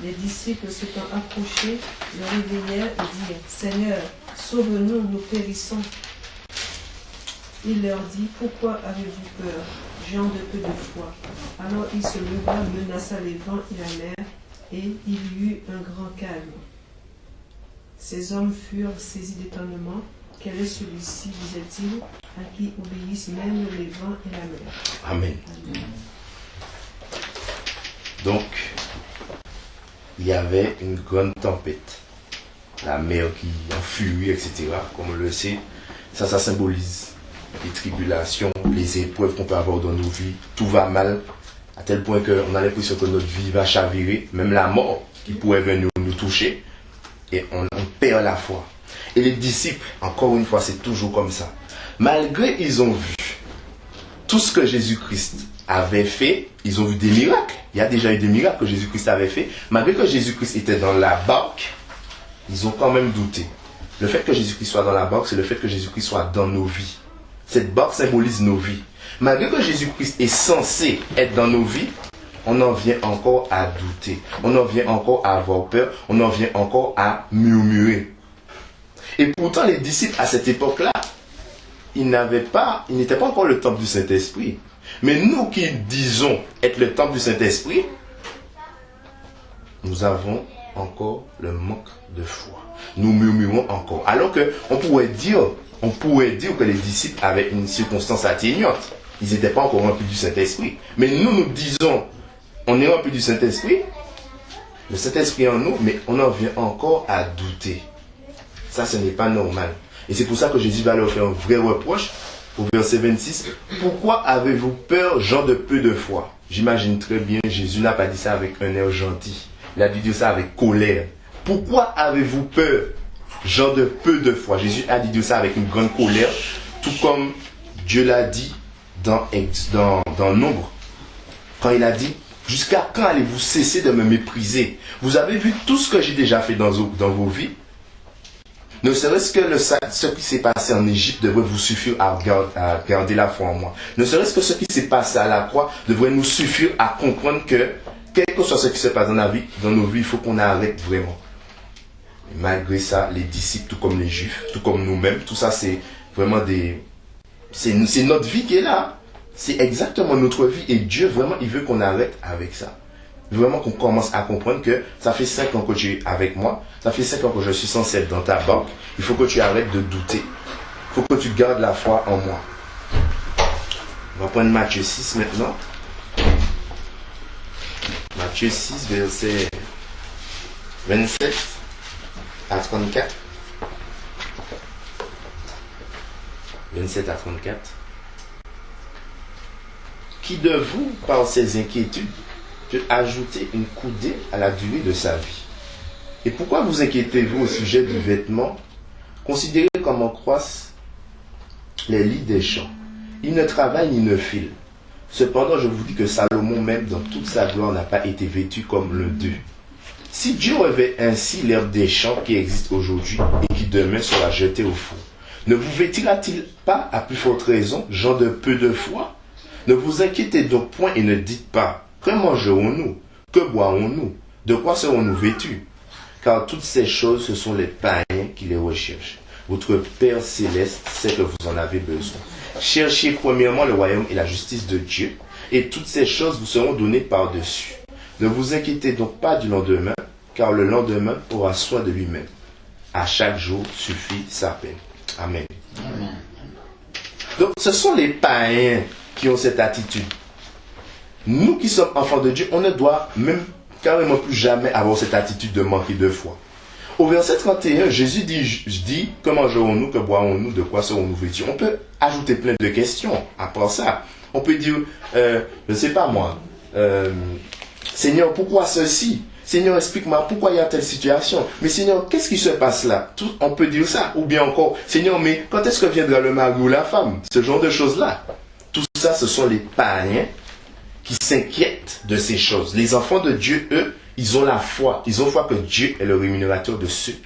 Les disciples s'étant approchés, le réveillèrent et dirent, Seigneur, sauve-nous, nous périssons. Il leur dit, pourquoi avez-vous peur, gens de peu de foi? Alors il se leva, menaça les vents et la mer, et il y eut un grand calme. Ces hommes furent saisis d'étonnement. Quel est celui-ci, disait-il, à qui obéissent même les vents et la mer? Amen. Donc, il y avait une grande tempête. La mer qui en furie, etc. Comme on le sait, ça symbolise les tribulations, les épreuves qu'on peut avoir dans nos vies. Tout va mal, à tel point qu'on a l'impression que notre vie va chavirer. Même la mort qui pourrait venir nous toucher. Et on perd la foi. Et les disciples, encore une fois, c'est toujours comme ça. Malgré ils ont vu tout ce que Jésus-Christ avait fait, ils ont vu des miracles. Il y a déjà eu des miracles que Jésus-Christ avait fait. Malgré que Jésus-Christ était dans la barque, ils ont quand même douté. Le fait que Jésus-Christ soit dans la barque, c'est le fait que Jésus-Christ soit dans nos vies. Cette barque symbolise nos vies. Malgré que Jésus-Christ est censé être dans nos vies, on en vient encore à douter. On en vient encore à avoir peur. On en vient encore à murmurer. Et pourtant, les disciples, à cette époque-là, ils n'étaient pas encore le temple du Saint-Esprit. Mais nous qui disons être le temple du Saint-Esprit, nous avons encore le manque de foi. Nous murmurons encore. Alors qu'on pourrait dire que les disciples avaient une circonstance atténuante. Ils n'étaient pas encore remplis du Saint-Esprit. Mais nous disons, on est remplis du Saint-Esprit, le Saint-Esprit en nous, mais on en vient encore à douter. Ça, ce n'est pas normal. Et c'est pour ça que Jésus va leur faire un vrai reproche. au verset 26. Pourquoi avez-vous peur, gens de peu de foi? J'imagine très bien, Jésus n'a pas dit ça avec un air gentil. Il a dû dire ça avec colère. Pourquoi avez-vous peur, gens de peu de foi? Jésus a dit ça avec une grande colère, tout comme Dieu l'a dit dans Nombre. Quand il a dit, jusqu'à quand allez-vous cesser de me mépriser? Vous avez vu tout ce que j'ai déjà fait dans vos vies. Ne serait-ce que ce qui s'est passé en Égypte devrait vous suffire à garder la foi en moi. Ne serait-ce que ce qui s'est passé à la croix devrait nous suffire à comprendre que, quel que soit ce qui se passe dans nos vies, il faut qu'on arrête vraiment. Et malgré ça, les disciples, tout comme les Juifs, tout comme nous-mêmes, tout ça, c'est vraiment c'est notre vie qui est là. C'est exactement notre vie. Et Dieu, vraiment, il veut qu'on arrête avec ça. Vraiment qu'on commence à comprendre que ça fait 5 ans que tu es avec moi, ça fait 5 ans que je suis censé être dans ta banque, il faut que tu arrêtes de douter. Il faut que tu gardes la foi en moi. On va prendre Matthieu 6 maintenant. Matthieu 6, verset 27 à 34. 27 à 34. Qui de vous, par ses inquiétudes, peut ajouter une coudée à la durée de sa vie? Et pourquoi vous inquiétez-vous au sujet du vêtement? Considérez comment croissent les lys des champs. Ils ne travaillent ni ne filent. Cependant, je vous dis que Salomon, même dans toute sa gloire, n'a pas été vêtu comme l'un d'eux. Si Dieu revêt ainsi l'herbe des champs qui existe aujourd'hui et qui demain sera jetée au four, ne vous vêtira-t-il pas à plus forte raison, gens de peu de foi? Ne vous inquiétez donc point et ne dites pas, que mangerons-nous? Que boirons-nous? De quoi serons-nous vêtus? Car toutes ces choses, ce sont les païens qui les recherchent. Votre Père céleste sait que vous en avez besoin. Cherchez premièrement le royaume et la justice de Dieu, et toutes ces choses vous seront données par-dessus. Ne vous inquiétez donc pas du lendemain, car le lendemain aura soin de lui-même. À chaque jour suffit sa peine. Amen. Amen. Donc, ce sont les païens qui ont cette attitude. Nous qui sommes enfants de Dieu, on ne doit même carrément plus jamais avoir cette attitude de manquer de foi. Au verset 31, Jésus dit, que mangerons-nous, que boirons-nous, de quoi serons-nous vêtus? On peut ajouter plein de questions à part ça. On peut dire, je ne sais pas moi, Seigneur, pourquoi ceci? Seigneur, explique-moi pourquoi il y a telle situation. Mais Seigneur, qu'est-ce qui se passe là? On peut dire ça. Ou bien encore, Seigneur, mais quand est-ce que viendra le mari ou la femme? Ce genre de choses-là. Tout ça, ce sont les païens qui s'inquiètent de ces choses. Les enfants de Dieu, eux, ils ont la foi. Ils ont foi que Dieu est le rémunérateur de ceux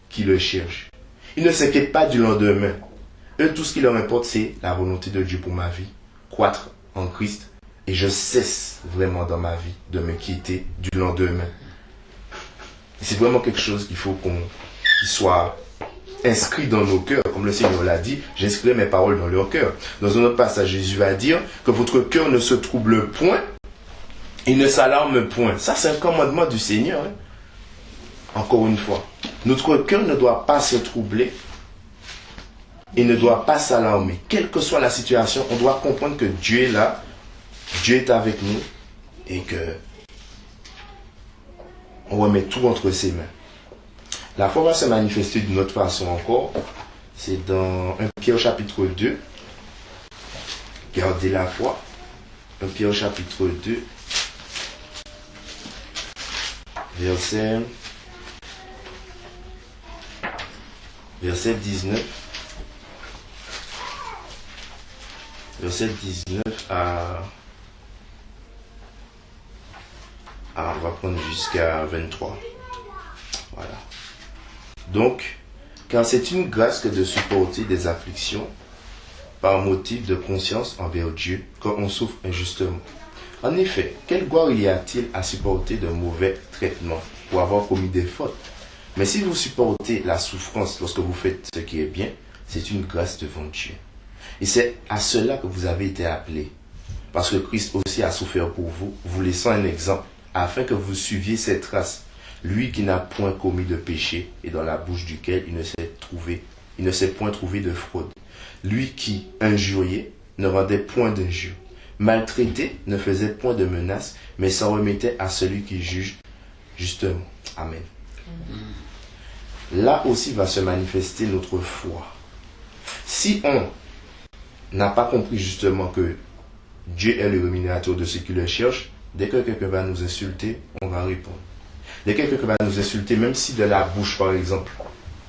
qui le cherchent. Ils ne s'inquiètent pas du lendemain. Eux, tout ce qui leur importe, c'est la volonté de Dieu pour ma vie. Croître en Christ. Et je cesse vraiment dans ma vie de m'inquiéter du lendemain. C'est vraiment quelque chose qu'il faut qu'il soit inscrit dans nos cœurs. Comme le Seigneur l'a dit, j'inscrirai mes paroles dans leur cœur. Dans un autre passage, Jésus va dire que votre cœur ne se trouble point et ne s'alarme point. Ça, c'est un commandement du Seigneur. Hein? Encore une fois, notre cœur ne doit pas se troubler et ne doit pas s'alarmer. Quelle que soit la situation, on doit comprendre que Dieu est là, Dieu est avec nous et que on remet tout entre ses mains. La foi va se manifester d'une autre façon encore. C'est dans 1 Pierre chapitre 2. Gardez la foi. 1 Pierre chapitre 2. Verset 19. Verset 19 à... on va prendre jusqu'à 23. Voilà. Donc, car c'est une grâce que de supporter des afflictions par motif de conscience envers Dieu quand on souffre injustement. En effet, quelle gloire y a-t-il à supporter de mauvais traitements pour avoir commis des fautes? Mais si vous supportez la souffrance lorsque vous faites ce qui est bien, c'est une grâce devant Dieu. Et c'est à cela que vous avez été appelés. Parce que Christ aussi a souffert pour vous, vous laissant un exemple, afin que vous suiviez ses traces. Lui qui n'a point commis de péché et dans la bouche duquel il ne s'est point trouvé de fraude. Lui qui, injurié, ne rendait point d'injure. Maltraité, ne faisait point de menaces, mais s'en remettait à celui qui juge justement. Amen. Là aussi va se manifester notre foi. Si on n'a pas compris justement que Dieu est le rémunérateur de ceux qui le cherchent, dès que quelqu'un va nous insulter, on va répondre. Dès que quelqu'un va nous insulter, même si de la bouche par exemple,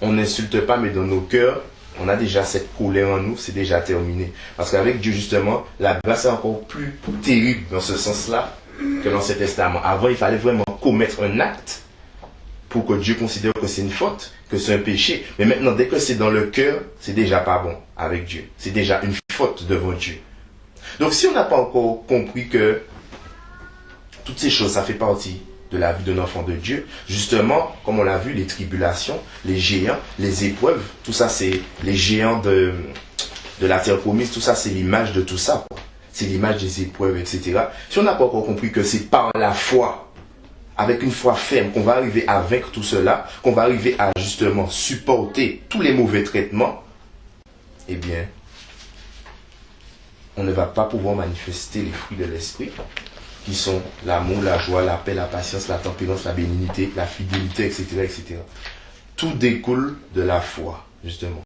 on n'insulte pas, mais dans nos cœurs, on a déjà cette colère en nous, c'est déjà terminé. Parce qu'avec Dieu justement, la grâce est encore plus terrible dans ce sens-là que l'Ancien Testament. Avant, il fallait vraiment commettre un acte pour que Dieu considère que c'est une faute, que c'est un péché. Mais maintenant, dès que c'est dans le cœur, c'est déjà pas bon avec Dieu. C'est déjà une faute devant Dieu. Donc si on n'a pas encore compris que toutes ces choses, ça fait partie de la vie d'un enfant de Dieu, justement, comme on l'a vu, les tribulations, les géants, les épreuves, tout ça c'est les géants de la terre promise, tout ça c'est l'image de tout ça. C'est l'image des épreuves, etc. Si on n'a pas encore compris que c'est par la foi, avec une foi ferme, qu'on va arriver à vaincre tout cela, qu'on va arriver à justement supporter tous les mauvais traitements, eh bien, on ne va pas pouvoir manifester les fruits de l'esprit, qui sont l'amour, la joie, la paix, la patience, la tempérance, la bénignité, la fidélité, etc., etc. Tout découle de la foi, justement.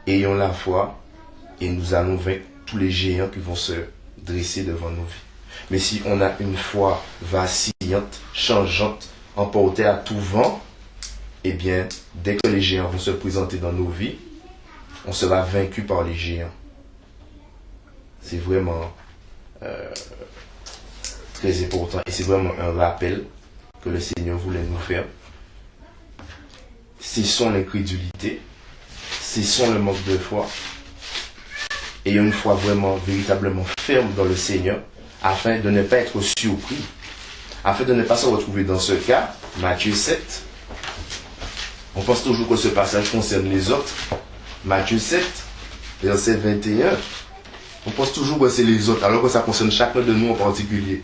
Ayons la foi et nous allons vaincre tous les géants qui vont se dresser devant nos vies. Mais si on a une foi vacillante, changeante, emportée à tout vent, eh bien, dès que les géants vont se présenter dans nos vies, on sera vaincu par les géants. C'est vraiment très important et c'est vraiment un rappel que le Seigneur voulait nous faire. Cessons l'incrédulité, cessons le manque de foi, ayons une foi vraiment, véritablement ferme dans le Seigneur, afin de ne pas être surpris, afin de ne pas se retrouver dans ce cas. Matthieu 7, on pense toujours que ce passage concerne les autres. Matthieu 7, verset 21, on pense toujours que c'est les autres, alors que ça concerne chacun de nous en particulier.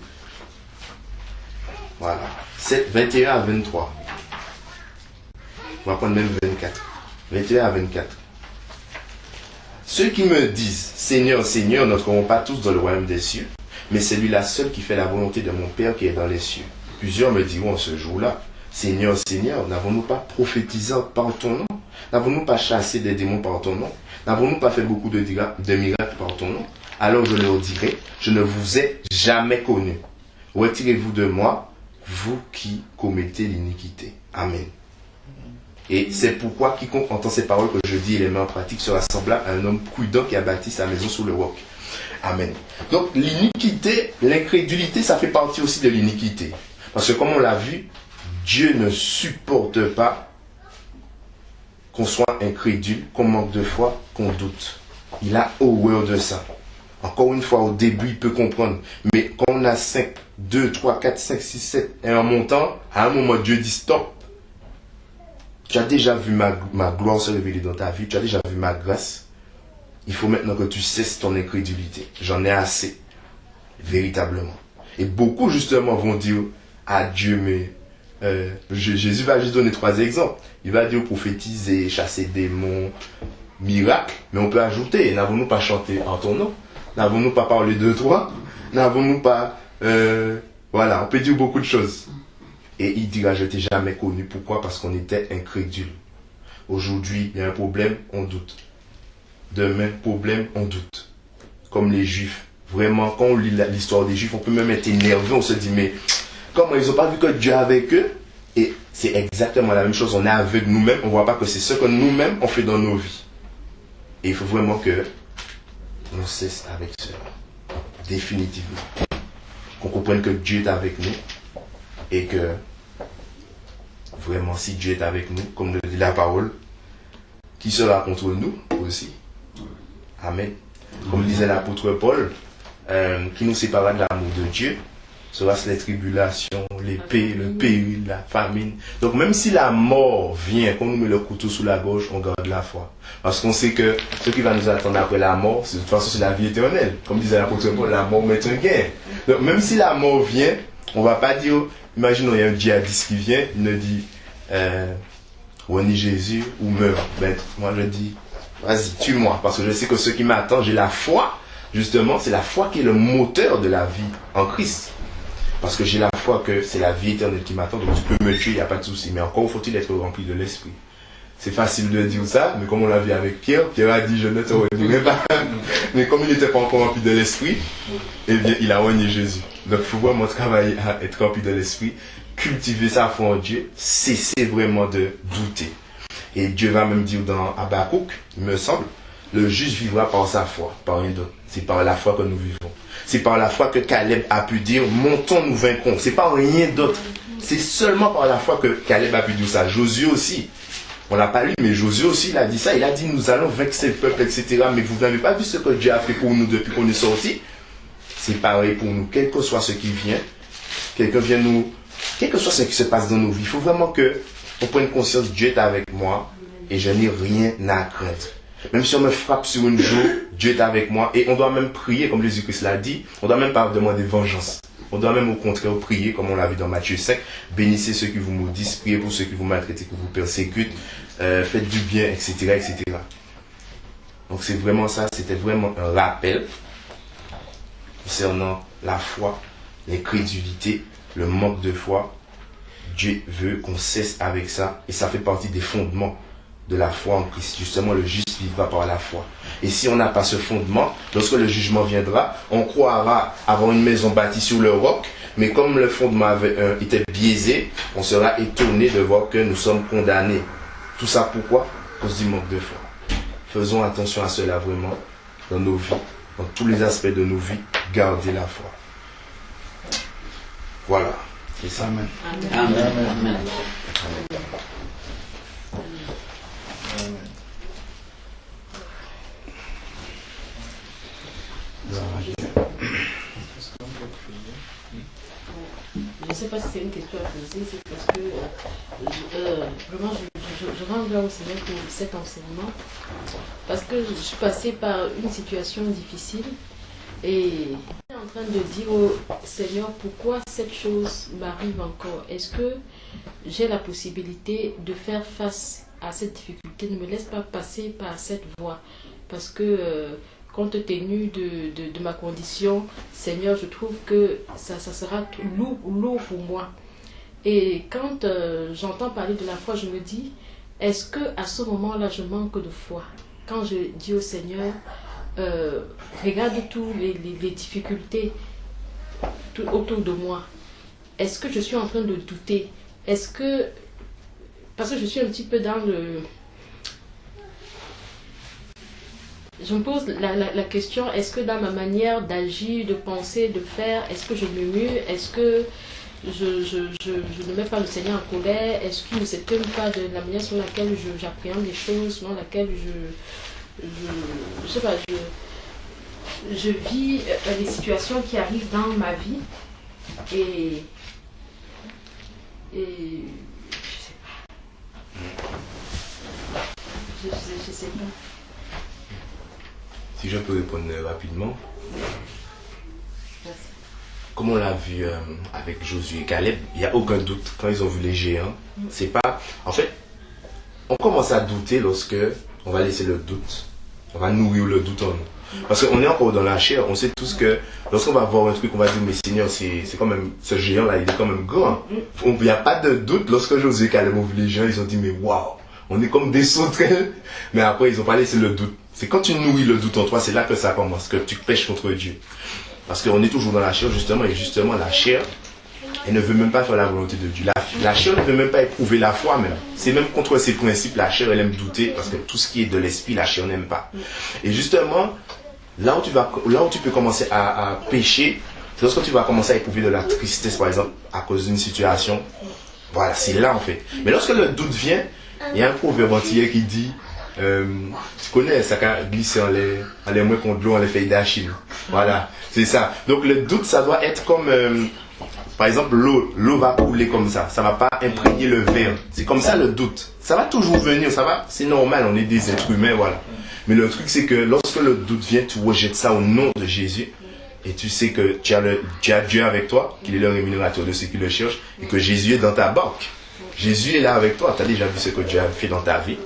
Voilà. 7, 21 à 23. On va prendre même 24. 21 à 24. Ceux qui me disent, Seigneur, Seigneur, n'entreront pas tous dans le royaume des cieux, mais c'est lui-là seul qui fait la volonté de mon Père qui est dans les cieux. Plusieurs me diront ce jour-là, Seigneur, Seigneur, n'avons-nous pas prophétisé par ton nom? N'avons-nous pas chassé des démons par ton nom? N'avons-nous pas fait beaucoup de miracles par ton nom? Alors je leur dirai, je ne vous ai jamais connu. Retirez-vous de moi, vous qui commettez l'iniquité. Amen. Et c'est pourquoi quiconque entend ces paroles que je dis et les met en pratique sera semblable à un homme prudent qui a bâti sa maison sur le roc. Amen. Donc l'iniquité, l'incrédulité, ça fait partie aussi de l'iniquité. Parce que comme on l'a vu, Dieu ne supporte pas qu'on soit incrédule, qu'on manque de foi, qu'on doute. Il a horreur de ça. Encore une fois, au début, il peut comprendre. Mais quand on a 5, 2, 3, 4, 5, 6, 7 et en montant, à un moment, Dieu dit stop. Tu as déjà vu ma gloire se révéler dans ta vie. Tu as déjà vu ma grâce. Il faut maintenant que tu cesses ton incrédulité. J'en ai assez. Véritablement. Et beaucoup, justement, vont dire à Dieu, mais Jésus va juste donner 3 exemples. Il va dire prophétiser, chasser des démons, miracles. Mais on peut ajouter, n'avons-nous pas chanté en ton nom? N'avons-nous pas parlé de toi? N'avons-nous pas... voilà, on peut dire beaucoup de choses. Et il dira, je ne t'ai jamais connu. Pourquoi? Parce qu'on était incrédule. Aujourd'hui, il y a un problème, on doute. Demain, problème, on doute. Comme les Juifs. Vraiment, quand on lit l'histoire des Juifs, on peut même être énervé. On se dit, mais comment ils n'ont pas vu que Dieu est avec eux? Et c'est exactement la même chose. On est avec nous-mêmes. On ne voit pas que c'est ce que nous-mêmes on fait dans nos vies. Et il faut vraiment que on cesse avec cela. Définitivement. Qu'on comprenne que Dieu est avec nous. Et que vraiment, si Dieu est avec nous, comme le dit la parole, qui sera contre nous aussi? Amen. Comme disait l'apôtre Paul, qui nous séparera de l'amour de Dieu, sera-ce les tribulations, l'épée, le péril, la famine. Donc même si la mort vient, qu'on nous met le couteau sous la gorge, on garde la foi. Parce qu'on sait que ce qui va nous attendre après la mort, de toute façon c'est la vie éternelle. Comme disait l'apôtre Paul, la mort met un gain. Donc même si la mort vient, on ne va pas dire, imaginons il y a un djihadiste qui vient, il nous dit, renie Jésus ou meurt. Ben, moi je dis, vas-y, tue-moi, parce que je sais que ce qui m'attend, j'ai la foi, justement, c'est la foi qui est le moteur de la vie en Christ. Parce que j'ai la foi que c'est la vie éternelle qui m'attend, donc tu peux me tuer, il n'y a pas de souci. Mais encore faut-il être rempli de l'esprit. C'est facile de dire ça, mais comme on l'a vu avec Pierre, Pierre a dit je ne te renierai pas. Mais comme il n'était pas encore rempli de l'esprit, eh bien il a renié Jésus. Donc il faut vraiment travailler à être rempli de l'esprit, cultiver sa foi en Dieu, cesser vraiment de douter. Et Dieu va même dire dans Habakkuk, il me semble, le juste vivra par sa foi, par rien d'autre. C'est par la foi que nous vivons. C'est par la foi que Caleb a pu dire montons, nous vaincrons. C'est par rien d'autre. C'est seulement par la foi que Caleb a pu dire ça. Josué aussi. On l'a pas lu, mais Josué aussi, il a dit ça. Il a dit, nous allons vaincre ce peuple, etc. Mais vous n'avez pas vu ce que Dieu a fait pour nous depuis qu'on est sortis. C'est pareil pour nous. Quel que soit ce qui vient, quel que soit ce qui se passe dans nos vies, il faut vraiment que on prenne conscience, Dieu est avec moi et je n'ai rien à craindre. Même si on me frappe sur une joue, Dieu est avec moi. Et on doit même prier, comme Jésus-Christ l'a dit. On ne doit même pas demander vengeance. On doit même au contraire prier, comme on l'a vu dans Matthieu 5. Bénissez ceux qui vous maudissent, priez pour ceux qui vous maltraitent, qui vous persécutent, faites du bien, etc., etc. Donc c'est vraiment ça, c'était vraiment un rappel concernant la foi, l'incrédulité, le manque de foi. Dieu veut qu'on cesse avec ça, et ça fait partie des fondements de la foi en Christ. Justement, le juste vivra par la foi. Et si on n'a pas ce fondement, lorsque le jugement viendra, on croira avoir une maison bâtie sur le roc, mais comme le fondement était biaisé, on sera étonné de voir que nous sommes condamnés. Tout ça pourquoi? À cause du manque de foi. Faisons attention à cela vraiment dans nos vies, dans tous les aspects de nos vies, gardez la foi. Voilà. C'est ça. Amen. Amen. Amen. Amen. Je ne sais pas si c'est une question à poser, c'est parce que vraiment je rends gloire au Seigneur pour cet enseignement. Parce que je suis passée par une situation difficile et je suis en train de dire au Seigneur pourquoi cette chose m'arrive encore. Est-ce que j'ai la possibilité de faire face à cette difficulté? Ne me laisse pas passer par cette voie. Parce que compte tenu de ma condition, Seigneur, je trouve que ça sera lourd pour moi. Et quand j'entends parler de la foi, je me dis, est-ce que à ce moment-là, je manque de foi? Quand je dis au Seigneur, regarde toutes les difficultés autour de moi. Est-ce que je suis en train de douter? Est-ce que... Parce que je suis un petit peu dans le... Je me pose la question, est-ce que dans ma manière d'agir, de penser, de faire, est-ce que je murmure? Est-ce que je ne mets pas le Seigneur en colère? Est-ce qu'il ne s'étonne pas de la manière sur laquelle j'appréhende les choses, selon laquelle je sais pas, je vis les situations qui arrivent dans ma vie et je sais pas. Je sais pas. Si je peux répondre rapidement. Merci. Comme on l'a vu avec Josué et Caleb, il n'y a aucun doute quand ils ont vu les géants. C'est pas... En fait, on commence à douter lorsque on va laisser le doute. On va nourrir le doute en nous. Parce qu'on est encore dans la chair. On sait tous que lorsqu'on va voir un truc, on va dire, mais Seigneur, c'est quand même... Ce géant-là, il est quand même grand. Il n'y a pas de doute. Lorsque Josué et Caleb ont vu les géants, ils ont dit, mais waouh, on est comme des sauterelles. Mais après, ils n'ont pas laissé le doute. C'est quand tu nourris le doute en toi, c'est là que ça commence, que tu pèches contre Dieu. Parce qu'on est toujours dans la chair, justement, et justement, la chair, elle ne veut même pas faire la volonté de Dieu. La chair ne veut même pas éprouver la foi, même. C'est même contre ses principes, la chair, elle aime douter, parce que tout ce qui est de l'esprit, la chair n'aime pas. Et justement, là où tu peux commencer à pécher, c'est lorsque tu vas commencer à éprouver de la tristesse, par exemple, à cause d'une situation. Voilà, c'est là, en fait. Mais lorsque le doute vient, il y a un proverbe entier qui dit... tu connais, ça a glissé en les moins contre l'eau, en les feuilles d'Achille. Voilà, c'est ça. Donc le doute, ça doit être comme, par exemple, l'eau va couler comme ça. Ça va pas imprégner le verre. C'est comme ça le doute. Ça va toujours venir, ça va. C'est normal, on est des êtres humains, voilà. Mais le truc, c'est que lorsque le doute vient, tu rejettes ça au nom de Jésus. Et tu sais que tu as Dieu avec toi, qu'il est le rémunérateur de ceux qui le cherchent, et que Jésus est dans ta banque. Jésus est là avec toi. Tu as déjà vu ce que Dieu a fait dans ta vie.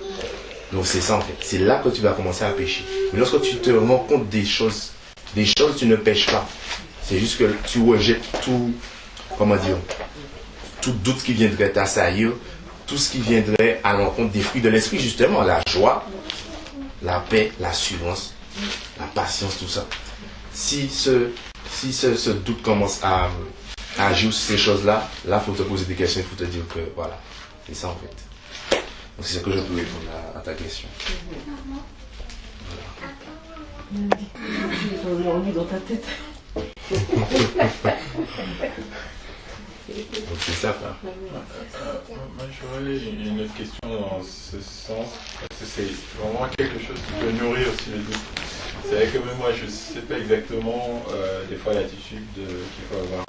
Donc c'est ça en fait, c'est là que tu vas commencer à pécher. Mais lorsque tu te rends compte des choses tu ne pêches pas. C'est juste que tu rejettes tout, comment dire, tout doute qui viendrait t'assaillir tout ce qui viendrait à l'encontre des fruits de l'esprit, justement, la joie, la paix, l'assurance, la patience, tout ça. Si ce doute commence à agir sur ces choses-là, là, il faut te poser des questions, il faut te dire que, voilà, c'est ça en fait. Donc c'est ça que je peux répondre à ta question. Voilà. Dans ta tête. Donc c'est ça, quoi. Moi, j'aurais une autre question dans ce sens, parce que c'est vraiment quelque chose qui peut nourrir aussi les doutes. C'est vrai que même moi, je ne sais pas exactement des fois l'attitude qu'il faut avoir.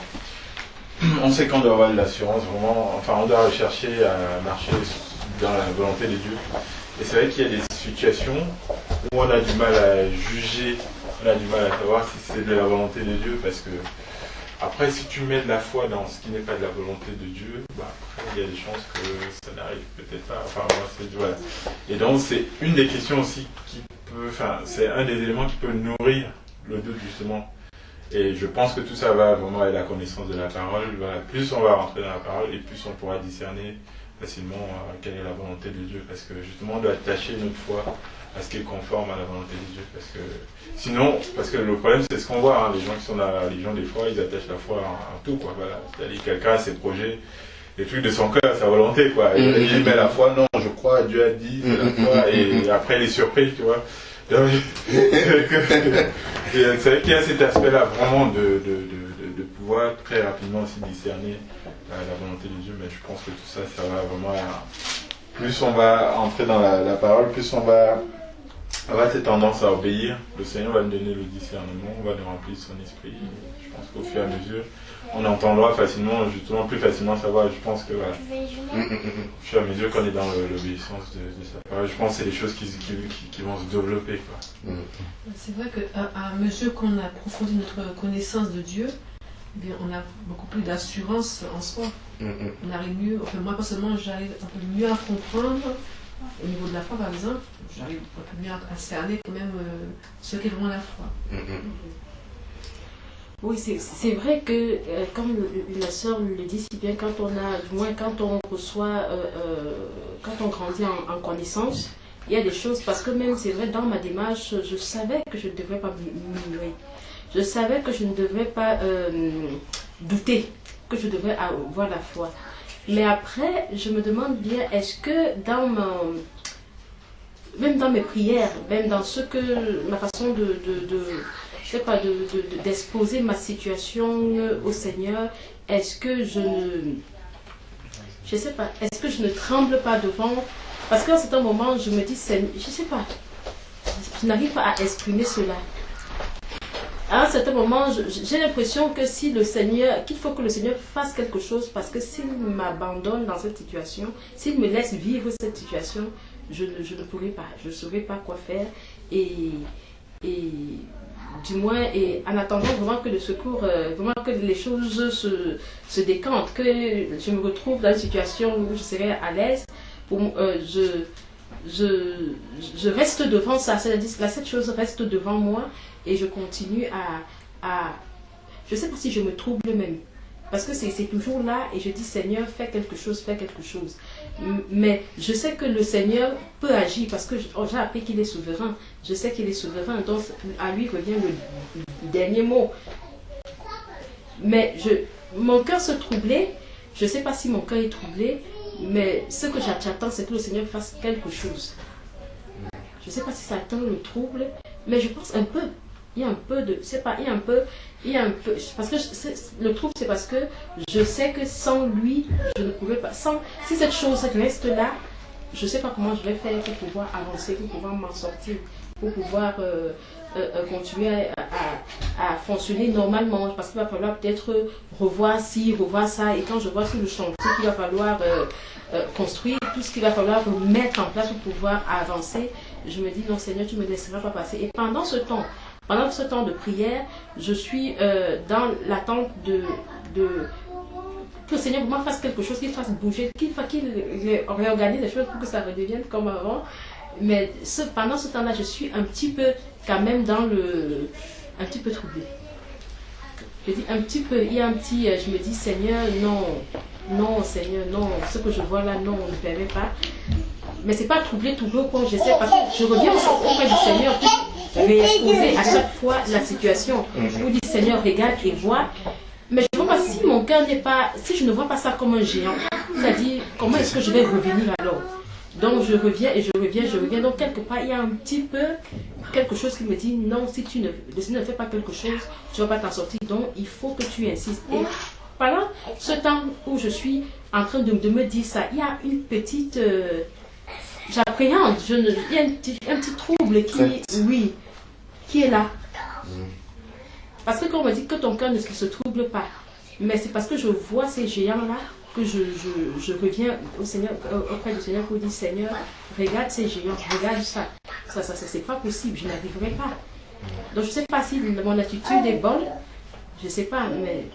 On sait qu'on doit avoir de l'assurance, vraiment, enfin on doit rechercher à marcher dans la volonté de Dieu. Et c'est vrai qu'il y a des situations où on a du mal à juger, on a du mal à savoir si c'est de la volonté de Dieu, parce que après, si tu mets de la foi dans ce qui n'est pas de la volonté de Dieu, bah, après, il y a des chances que ça n'arrive peut-être pas. Enfin, moi, voilà. Et donc, c'est une des questions aussi qui peut, enfin, c'est un des éléments qui peut nourrir le doute, justement. Et je pense que tout ça va vraiment avec la connaissance de la parole. Voilà. Plus on va rentrer dans la parole, et plus on pourra discerner facilement quelle est la volonté de Dieu. Parce que, justement, on doit attacher notre foi à ce qui est conforme à la volonté de Dieu. Parce que sinon, parce que le problème, c'est ce qu'on voit, hein, les gens qui sont dans la religion, des fois, ils attachent la foi en tout, quoi. Voilà. C'est-à-dire quelqu'un a ses projets, les trucs de son cœur, sa volonté, quoi. Et il met la foi, non, je crois, Dieu a dit, c'est la foi, et après, il est surpris, tu vois. Donc, c'est vrai qu'il y a cet aspect-là, vraiment, de pouvoir très rapidement aussi discerner la volonté de Dieu, mais je pense que tout ça, ça va vraiment... Plus on va entrer dans la parole, plus on va avoir cette tendance à obéir. Le Seigneur va nous donner le discernement, on va nous remplir son esprit. Je pense qu'au fur et à mesure, on entendra facilement, justement plus facilement savoir. Je pense que voilà, au fur et à mesure qu'on est dans l'obéissance de sa parole, je pense que c'est des choses qui vont se développer, quoi. C'est vrai qu'à mesure qu'on approfondit notre connaissance de Dieu, eh bien, on a beaucoup plus d'assurance en soi. On arrive mieux, enfin moi personnellement j'arrive un peu mieux à comprendre au niveau de la foi par exemple, j'arrive un peu mieux à cerner quand même ce qu'est vraiment la foi. Oui, c'est vrai que comme la sœur le dit si bien, quand on a, du moins quand on reçoit, quand on grandit en connaissance, il y a des choses, parce que même c'est vrai dans ma démarche, je savais que je ne devrais pas murmurer. Je savais que je ne devais pas douter, que je devais avoir la foi. Mais après, je me demande bien, est-ce que même dans mes prières, même dans ma façon d'exposer ma situation au Seigneur, est-ce que est-ce que je ne tremble pas devant? Parce qu'à un certain moment, je me dis, je sais pas, je n'arrive pas à exprimer cela. À un certain moment, j'ai l'impression que qu'il faut que le Seigneur fasse quelque chose, parce que s'il m'abandonne dans cette situation, s'il me laisse vivre cette situation, je ne pourrai pas, je ne saurais pas quoi faire. Et du moins, en attendant vraiment que le secours, vraiment que les choses se décantent, que je me retrouve dans une situation où je serai à l'aise, je reste devant ça, c'est-à-dire que cette chose reste devant moi et je continue je ne sais pas si je me trouble même, parce que c'est toujours là et je dis Seigneur, fais quelque chose. Mais je sais que le Seigneur peut agir parce que j'ai appris qu'il est souverain. Je sais qu'il est souverain, donc à lui revient le dernier mot. Mais mon cœur se troublait, je ne sais pas si mon cœur est troublé, mais ce que j'attends, c'est que le Seigneur fasse quelque chose. Je ne sais pas si ça atteint le trouble, mais je pense un peu. Il y a un peu de... Parce que le trouble, c'est parce que je sais que sans lui, je ne pourrais pas... Si cette chose reste là, je ne sais pas comment je vais faire pour pouvoir avancer, pour pouvoir m'en sortir, pour pouvoir continuer à fonctionner normalement. Parce qu'il va falloir peut-être revoir ci, revoir ça. Et quand je vois tout le chantier qu'il va falloir construire, tout ce qu'il va falloir mettre en place pour pouvoir avancer, je me dis non Seigneur, tu ne me laisseras pas passer. Et pendant ce temps de prière, je suis dans l'attente que le Seigneur vraiment fasse quelque chose, qu'il fasse bouger, qu'il réorganise les choses pour que ça redevienne comme avant. Mais pendant ce temps-là, je suis un petit peu quand même un petit peu troublée. Je dis un petit peu, il y a un petit, je me dis Seigneur, non, non Seigneur, non, ce que je vois là, non, on ne permet pas. Mais c'est pas troubler au point, j'essaie parce que je reviens auprès du Seigneur pour réexposer à chaque fois la situation. Pour dire Seigneur, regarde et vois. Mais je ne vois pas si mon cœur n'est pas, si je ne vois pas ça comme un géant, c'est-à-dire comment est-ce que je vais revenir alors? Donc je reviens et je reviens. Donc quelque part il y a un petit peu quelque chose qui me dit non, si tu ne fais pas quelque chose, tu ne vas pas t'en sortir. Donc il faut que tu insistes. Et pendant ce temps où je suis en train de me dire ça, il y a une petite, j'appréhende, il y a un petit trouble qui est là. Parce que quand on me dit que ton cœur ne se trouble pas, mais c'est parce que je vois ces géants-là que je reviens au Seigneur, auprès du Seigneur pour dire Seigneur, regarde ces géants, regarde ça. Ça c'est pas possible, je n'arriverai pas. Donc je ne sais pas si mon attitude est bonne, je ne sais pas, mais...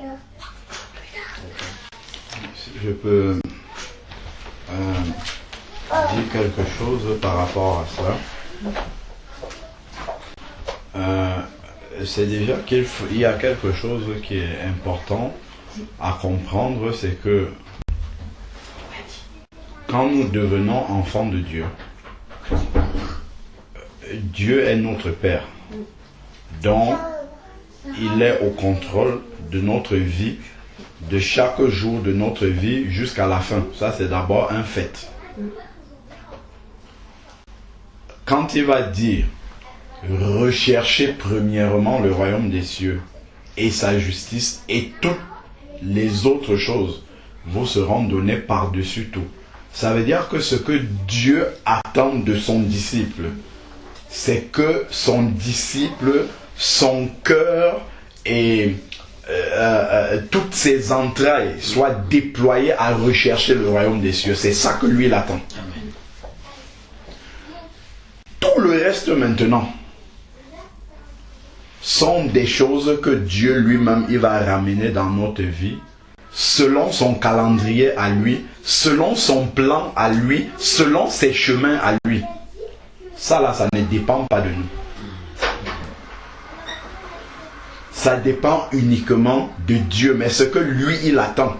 Je peux dire quelque chose par rapport à ça. C'est déjà qu'il y a quelque chose qui est important à comprendre, c'est que quand nous devenons enfants de Dieu, Dieu est notre Père. Donc, il est au contrôle de notre vie, de chaque jour de notre vie jusqu'à la fin. Ça, c'est d'abord un fait. Quand il va dire recherchez premièrement le royaume des cieux et sa justice, et toutes les autres choses vous seront données par-dessus tout. Ça veut dire que ce que Dieu attend de son disciple, c'est que son disciple, son cœur et toutes ses entrailles soient déployées à rechercher le royaume des cieux. C'est ça que lui il attend. Tout le reste maintenant sont des choses que Dieu lui-même il va ramener dans notre vie selon son calendrier à lui, selon son plan à lui, selon ses chemins à lui. Ça là, ça ne dépend pas de nous. Ça dépend uniquement de Dieu. Mais ce que lui il attend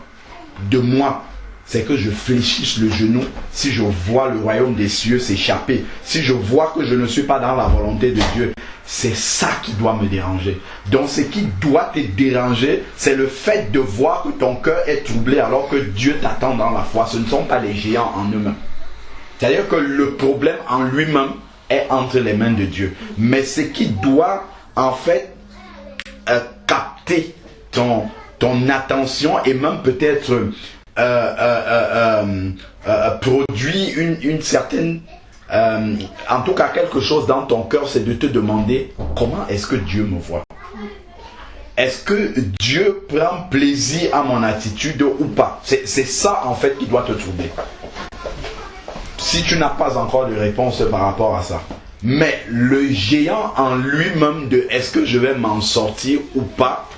de moi, c'est que je fléchisse le genou si je vois le royaume des cieux s'échapper. Si je vois que je ne suis pas dans la volonté de Dieu, c'est ça qui doit me déranger. Donc ce qui doit te déranger, c'est le fait de voir que ton cœur est troublé alors que Dieu t'attend dans la foi. Ce ne sont pas les géants en eux-mêmes. C'est-à-dire que le problème en lui-même est entre les mains de Dieu. Mais ce qui doit en fait capter ton attention et même peut-être produit une certaine... en tout cas quelque chose dans ton cœur, c'est de te demander comment est-ce que Dieu me voit. Est-ce que Dieu prend plaisir à mon attitude ou pas? C'est ça en fait qui doit te troubler. Si tu n'as pas encore de réponse par rapport à ça. Mais le géant en lui-même de est-ce que je vais m'en sortir ou pas,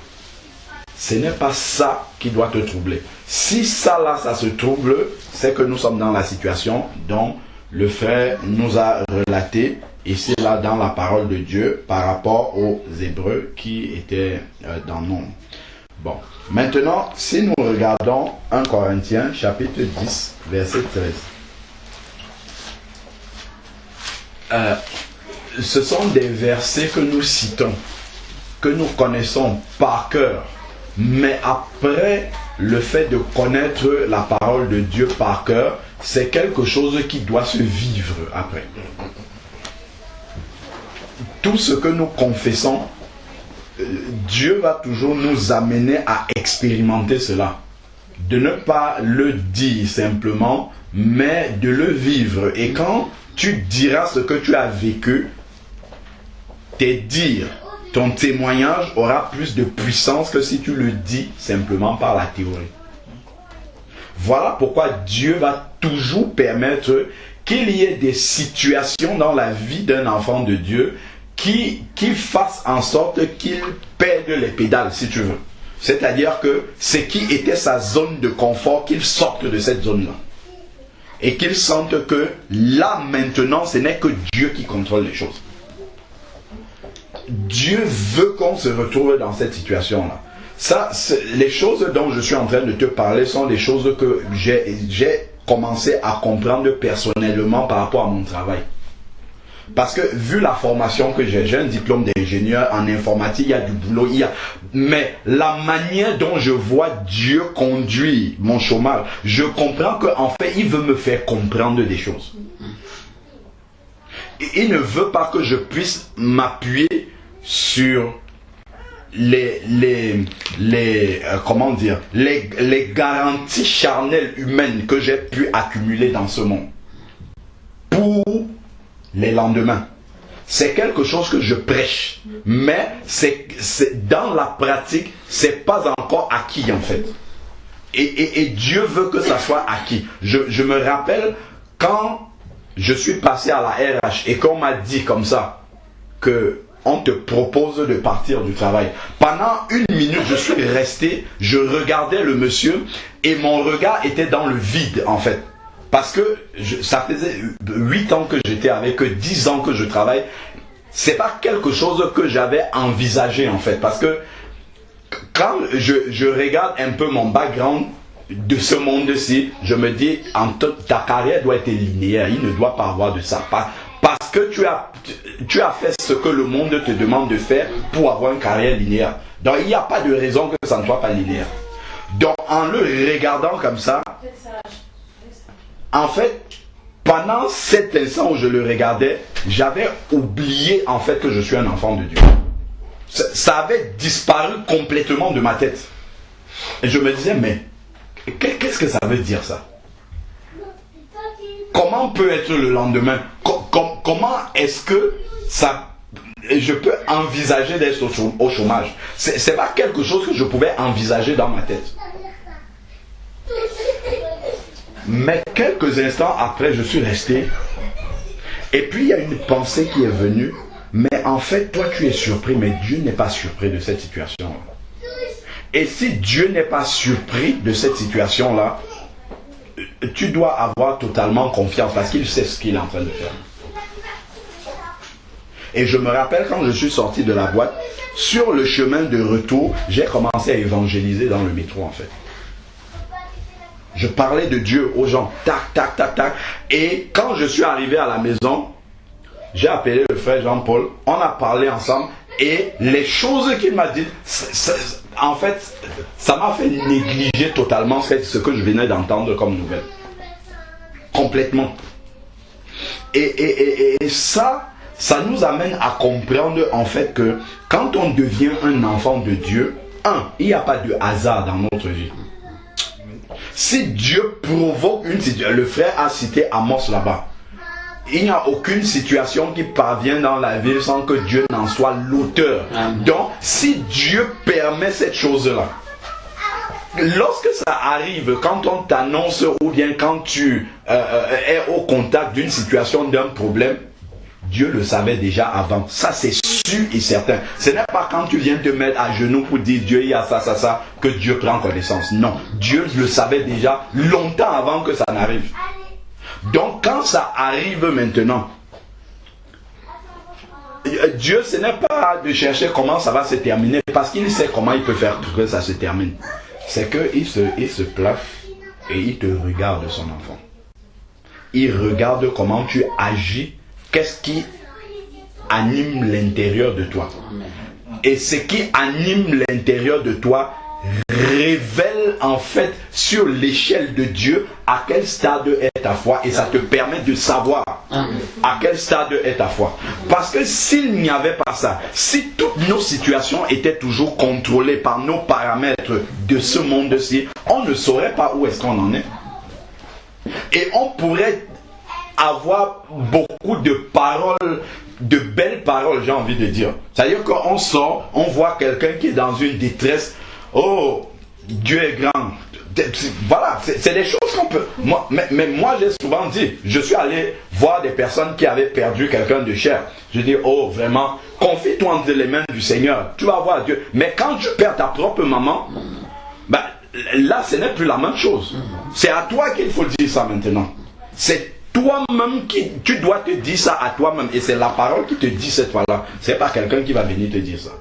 ce n'est pas ça qui doit te troubler. Si ça là, ça se trouble, c'est que nous sommes dans la situation dont le frère nous a relaté ici là dans la parole de Dieu par rapport aux Hébreux qui étaient dans nombre. Bon, maintenant, si nous regardons 1 Corinthiens chapitre 10, verset 13. Ce sont des versets que nous citons, que nous connaissons par cœur. Mais après le fait de connaître la parole de Dieu par cœur, c'est quelque chose qui doit se vivre après. Tout ce que nous confessons, Dieu va toujours nous amener à expérimenter cela. De ne pas le dire simplement, mais de le vivre. Et quand tu diras ce que tu as vécu, tes dires, ton témoignage aura plus de puissance que si tu le dis simplement par la théorie. Voilà pourquoi Dieu va toujours permettre qu'il y ait des situations dans la vie d'un enfant de Dieu qui fassent en sorte qu'il perde les pédales, si tu veux. C'est-à-dire que ce qui était sa zone de confort, qu'il sorte de cette zone-là. Et qu'il sente que là, maintenant, ce n'est que Dieu qui contrôle les choses. Dieu veut qu'on se retrouve dans cette situation-là. les choses dont je suis en train de te parler sont des choses que j'ai commencé à comprendre personnellement par rapport à mon travail. Parce que vu la formation que j'ai un diplôme d'ingénieur en informatique, il y a du boulot, mais la manière dont je vois Dieu conduire mon chômage, je comprends qu'en fait, il veut me faire comprendre des choses. Il ne veut pas que je puisse m'appuyer sur les garanties charnelles humaines que j'ai pu accumuler dans ce monde pour les lendemains. C'est quelque chose que je prêche, mais c'est dans la pratique, c'est pas encore acquis en fait. Et Dieu veut que ça soit acquis. Je me rappelle quand je suis passé à la RH et qu'on m'a dit comme ça que on te propose de partir du travail. Pendant 1 minute, je suis resté, je regardais le monsieur et mon regard était dans le vide en fait. Parce que ça faisait 8 ans que j'étais avec eux, 10 ans que je travaille. C'est pas quelque chose que j'avais envisagé en fait. Parce que quand je regarde un peu mon background de ce monde-ci, je me dis, ta carrière doit être linéaire. Il ne doit pas avoir de ça. Parce que tu as fait ce que le monde te demande de faire pour avoir une carrière linéaire. Donc il n'y a pas de raison que ça ne soit pas linéaire. Donc en le regardant comme ça, en fait, pendant cet instant où je le regardais, j'avais oublié en fait que je suis un enfant de Dieu. Ça avait disparu complètement de ma tête. Et je me disais, mais qu'est-ce que ça veut dire ça? Comment peut être le lendemain? Comment est-ce que je peux envisager d'être au chômage? C'est pas quelque chose que je pouvais envisager dans ma tête. Mais quelques instants après, je suis resté. Et puis il y a une pensée qui est venue. Mais en fait, toi tu es surpris, mais Dieu n'est pas surpris de cette situation-là. Et si Dieu n'est pas surpris de cette situation-là, tu dois avoir totalement confiance parce qu'il sait ce qu'il est en train de faire. Et je me rappelle quand je suis sorti de la boîte, sur le chemin de retour, j'ai commencé à évangéliser dans le métro en fait. Je parlais de Dieu aux gens, tac, tac, tac, tac. Et quand je suis arrivé à la maison, j'ai appelé le frère Jean-Paul, on a parlé ensemble et les choses qu'il m'a dites, en fait, ça m'a fait négliger totalement ce que je venais d'entendre comme nouvelle. Complètement. Et ça nous amène à comprendre en fait que quand on devient un enfant de Dieu, il n'y a pas de hasard dans notre vie. Si Dieu provoque une situation, le frère a cité Amos là-bas. Il n'y a aucune situation qui parvient dans la vie sans que Dieu n'en soit l'auteur. Donc, si Dieu permet cette chose-là, lorsque ça arrive, quand on t'annonce ou bien quand tu es au contact d'une situation, d'un problème, Dieu le savait déjà avant. Ça, c'est sûr et certain. Ce n'est pas quand tu viens te mettre à genoux pour dire Dieu, il y a ça, que Dieu prend connaissance. Non, Dieu le savait déjà longtemps avant que ça n'arrive. Donc, quand ça arrive maintenant, Dieu, ce n'est pas de chercher comment ça va se terminer, parce qu'il sait comment il peut faire pour que ça se termine. C'est qu'il se place et il te regarde, son enfant. Il regarde comment tu agis. Qu'est-ce qui anime l'intérieur de toi? Et ce qui anime l'intérieur de toi révèle en fait sur l'échelle de Dieu à quel stade est ta foi, et ça te permet de savoir à quel stade est ta foi. Parce que s'il n'y avait pas ça, si toutes nos situations étaient toujours contrôlées par nos paramètres de ce monde-ci, on ne saurait pas où est-ce qu'on en est. Et on pourrait avoir beaucoup de paroles, de belles paroles, j'ai envie de dire. C'est-à-dire qu'on sort, on voit quelqu'un qui est dans une détresse. Oh, Dieu est grand. Voilà, c'est des choses qu'on peut... Mais moi, j'ai souvent dit, je suis allé voir des personnes qui avaient perdu quelqu'un de cher. Je dis, oh, vraiment, confie-toi entre les mains du Seigneur. Tu vas voir Dieu. Mais quand tu perds ta propre maman, là, ce n'est plus la même chose. C'est à toi qu'il faut dire ça maintenant. C'est toi-même tu dois te dire ça à toi-même. Et c'est la parole qui te dit cette fois-là. C'est pas quelqu'un qui va venir te dire ça.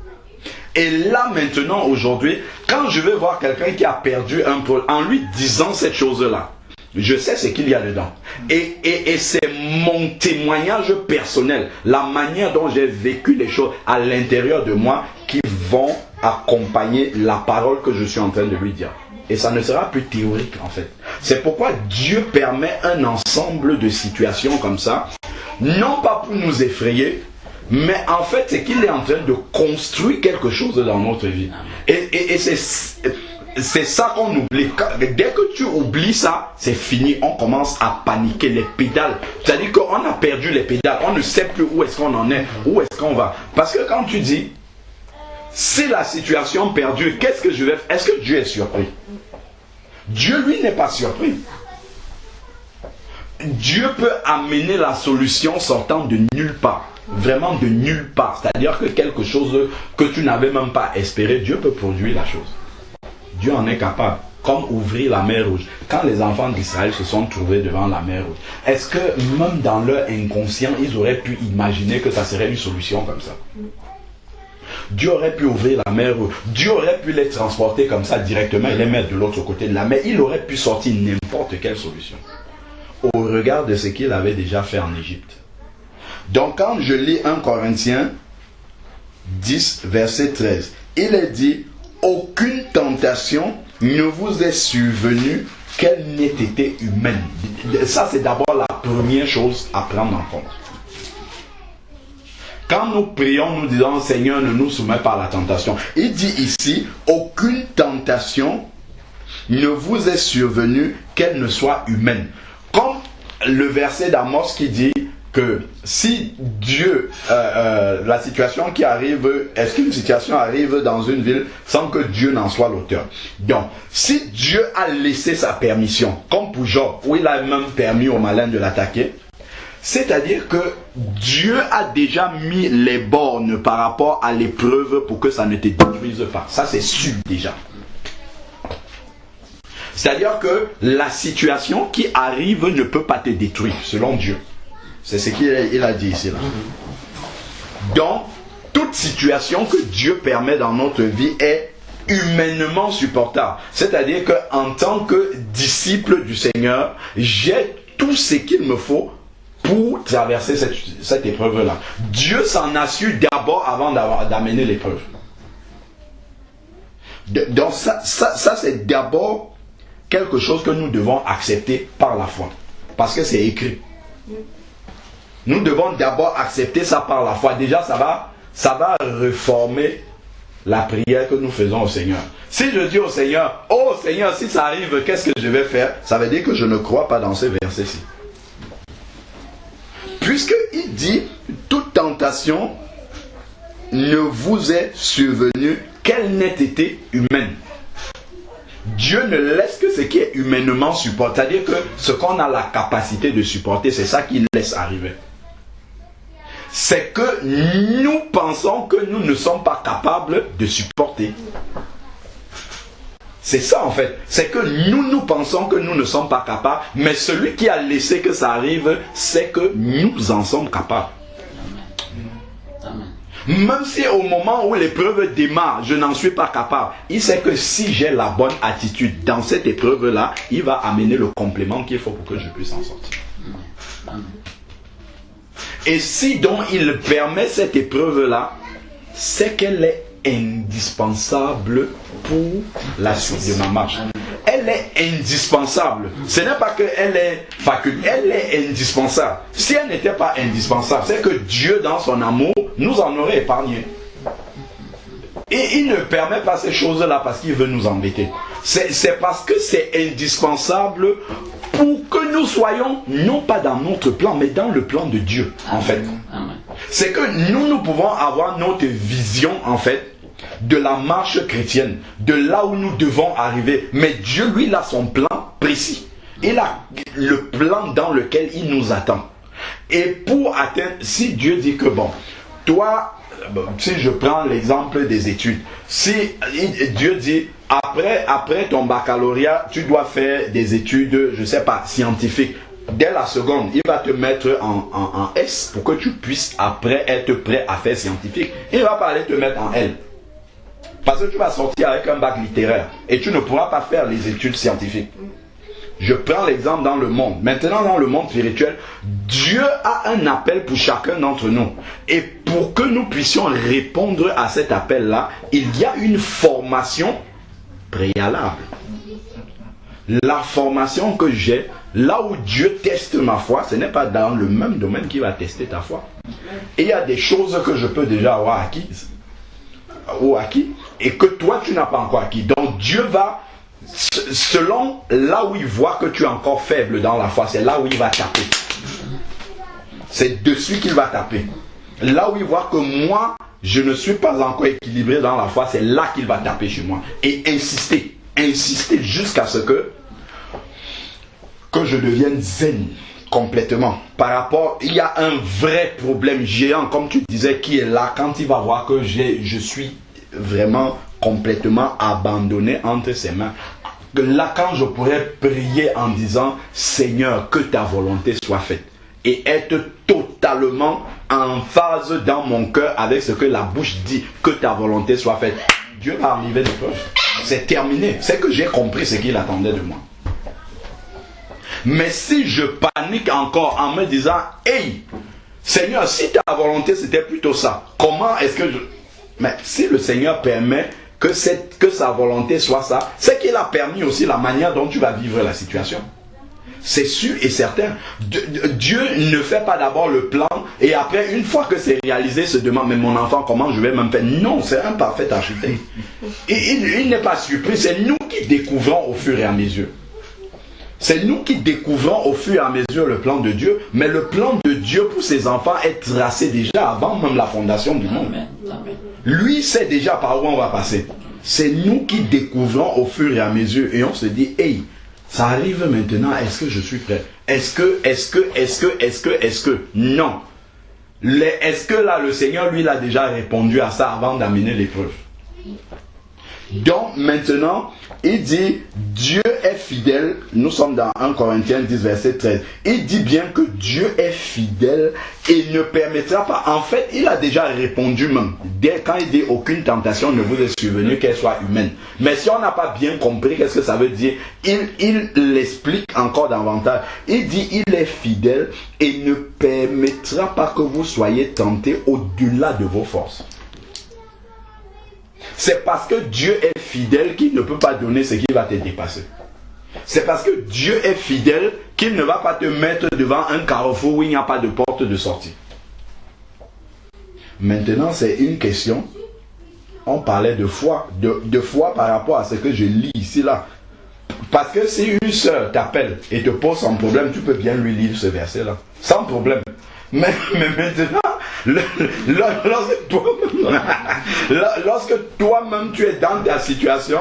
Et là maintenant, aujourd'hui, quand je vais voir quelqu'un qui a perdu un pôle, en lui disant cette chose-là, je sais ce qu'il y a dedans. Et c'est mon témoignage personnel, la manière dont j'ai vécu les choses à l'intérieur de moi qui vont accompagner la parole que je suis en train de lui dire. Et ça ne sera plus théorique en fait. C'est pourquoi Dieu permet un ensemble de situations comme ça, non pas pour nous effrayer, mais en fait c'est qu'il est en train de construire quelque chose dans notre vie. Et c'est ça qu'on oublie. Dès que tu oublies ça, c'est fini. On commence à paniquer les pédales. C'est-à-dire qu'on a perdu les pédales. On ne sait plus où est-ce qu'on en est, où est-ce qu'on va. Parce que quand tu dis, c'est la situation perdue, qu'est-ce que je vais faire? Est-ce que Dieu est surpris? Dieu, lui, n'est pas surpris. Dieu peut amener la solution sortant de nulle part. Vraiment de nulle part. C'est-à-dire que quelque chose que tu n'avais même pas espéré, Dieu peut produire la chose. Dieu en est capable. Comme ouvrir la mer Rouge. Quand les enfants d'Israël se sont trouvés devant la mer Rouge, est-ce que même dans leur inconscient, ils auraient pu imaginer que ça serait une solution comme ça? Dieu aurait pu ouvrir la mer Rouge. Dieu aurait pu les transporter comme ça directement et les mettre de l'autre côté de la mer. Il aurait pu sortir n'importe quelle solution. Au regard de ce qu'il avait déjà fait en Égypte. Donc quand je lis 1 Corinthiens 10, verset 13, il est dit: aucune tentation ne vous est survenue qu'elle n'ait été humaine. Ça, c'est d'abord la première chose à prendre en compte. Quand nous prions, nous disons: Seigneur, ne nous soumets pas à la tentation. Il dit ici: aucune tentation ne vous est survenue qu'elle ne soit humaine. Comme le verset d'Amos qui dit que si Dieu, la situation qui arrive, est-ce qu'une situation arrive dans une ville sans que Dieu n'en soit l'auteur? Donc, si Dieu a laissé sa permission, comme pour Job, où il a même permis aux malins de l'attaquer, c'est-à-dire que Dieu a déjà mis les bornes par rapport à l'épreuve pour que ça ne te détruise pas. Ça, c'est sûr déjà. C'est-à-dire que la situation qui arrive ne peut pas te détruire, selon Dieu. C'est ce qu'il a dit ici. Là. Donc, toute situation que Dieu permet dans notre vie est humainement supportable. C'est-à-dire qu'en tant que disciple du Seigneur, j'ai tout ce qu'il me faut pour traverser cette épreuve-là. Dieu s'en assure d'abord avant d'amener l'épreuve. Donc ça c'est d'abord quelque chose que nous devons accepter par la foi. Parce que c'est écrit. Nous devons d'abord accepter ça par la foi. Déjà, ça va réformer la prière que nous faisons au Seigneur. Si je dis au Seigneur: oh Seigneur, si ça arrive, qu'est-ce que je vais faire? Ça veut dire que je ne crois pas dans ce verset-ci. Puisqu'il dit: toute tentation ne vous est survenue qu'elle n'ait été humaine. Dieu ne laisse que ce qui est humainement supporté. C'est-à-dire que ce qu'on a la capacité de supporter, c'est ça qu'il laisse arriver. C'est que nous pensons que nous ne sommes pas capables de supporter. C'est ça en fait. C'est que nous pensons que nous ne sommes pas capables, mais celui qui a laissé que ça arrive, c'est que nous en sommes capables. Même si au moment où l'épreuve démarre, je n'en suis pas capable, il sait que si j'ai la bonne attitude dans cette épreuve-là, il va amener le complément qu'il faut pour que je puisse en sortir. Et si donc il permet cette épreuve-là, c'est qu'elle est indispensable pour la suite de ma marche. Elle est indispensable. Ce n'est pas qu'elle est facultative, elle est indispensable. Si elle n'était pas indispensable, c'est que Dieu, dans son amour, nous en aurait épargné. Et il ne permet pas ces choses-là parce qu'il veut nous embêter. C'est parce que c'est indispensable pour que nous soyons, non pas dans notre plan, mais dans le plan de Dieu, en fait. C'est que nous pouvons avoir notre vision, en fait, de la marche chrétienne, de là où nous devons arriver. Mais Dieu, lui, il a son plan précis. Il a le plan dans lequel il nous attend. Et pour atteindre, si Dieu dit que bon, toi, si je prends l'exemple des études, si Dieu dit, après ton baccalauréat, tu dois faire des études, je ne sais pas, scientifiques. Dès la seconde, il va te mettre en S pour que tu puisses après être prêt à faire scientifique. Il ne va pas aller te mettre en L. Parce que tu vas sortir avec un bac littéraire et tu ne pourras pas faire les études scientifiques. Je prends l'exemple dans le monde. Maintenant, dans le monde spirituel, Dieu a un appel pour chacun d'entre nous. Et pour que nous puissions répondre à cet appel-là, il y a une formation préalable. La formation que j'ai, là où Dieu teste ma foi, ce n'est pas dans le même domaine qu'il va tester ta foi. Et il y a des choses que je peux déjà avoir acquises ou acquis et que toi tu n'as pas encore acquis. Donc Dieu va, selon là où il voit que tu es encore faible dans la foi, c'est là où il va taper. C'est dessus qu'il va taper. Là où il voit que moi, je ne suis pas encore équilibré dans la foi, c'est là qu'il va taper chez moi. Et insister jusqu'à ce que je devienne zen complètement. Par rapport, il y a un vrai problème géant, comme tu disais, qui est là quand il va voir que je suis vraiment complètement abandonné entre ses mains. Là, quand je pourrais prier en disant Seigneur, que ta volonté soit faite, et être totalement en phase dans mon cœur avec ce que la bouche dit, que ta volonté soit faite, Dieu va arriver des preuves. C'est terminé. C'est que j'ai compris ce qu'il attendait de moi. Mais si je panique encore en me disant hey, Seigneur, si ta volonté c'était plutôt ça, comment est-ce que je... Mais si le Seigneur permet que sa volonté soit ça, c'est qu'il a permis aussi la manière dont tu vas vivre la situation. C'est sûr et certain. Dieu ne fait pas d'abord le plan et après, une fois que c'est réalisé, se demande mais mon enfant, comment je vais me faire? Non, c'est un parfait architecte. Et il n'est pas surpris, c'est nous qui découvrons au fur et à mesure. C'est nous qui découvrons au fur et à mesure le plan de Dieu, mais le plan de Dieu pour ses enfants est tracé déjà avant même la fondation du monde. Lui sait déjà par où on va passer. C'est nous qui découvrons au fur et à mesure et on se dit, hey, ça arrive maintenant, est-ce que je suis prêt? Est-ce que non. Est-ce que là le Seigneur lui a déjà répondu à ça avant d'amener l'épreuve? Donc maintenant, il dit, Dieu est fidèle. Nous sommes dans 1 Corinthiens 10, verset 13. Il dit bien que Dieu est fidèle et ne permettra pas. En fait, il a déjà répondu même. Quand il dit aucune tentation ne vous est survenue qu'elle soit humaine. Mais si on n'a pas bien compris, qu'est-ce que ça veut dire? Il l'explique encore davantage. Il dit, il est fidèle et ne permettra pas que vous soyez tentés au-delà de vos forces. C'est parce que Dieu est fidèle qu'il ne peut pas donner ce qui va te dépasser. C'est parce que Dieu est fidèle qu'il ne va pas te mettre devant un carrefour où il n'y a pas de porte de sortie. Maintenant, c'est une question. On parlait de foi. De foi par rapport à ce que je lis ici là. Parce que si une sœur t'appelle et te pose son problème, tu peux bien lui lire ce verset là. Sans problème. Mais maintenant, lorsque toi-même tu es dans ta situation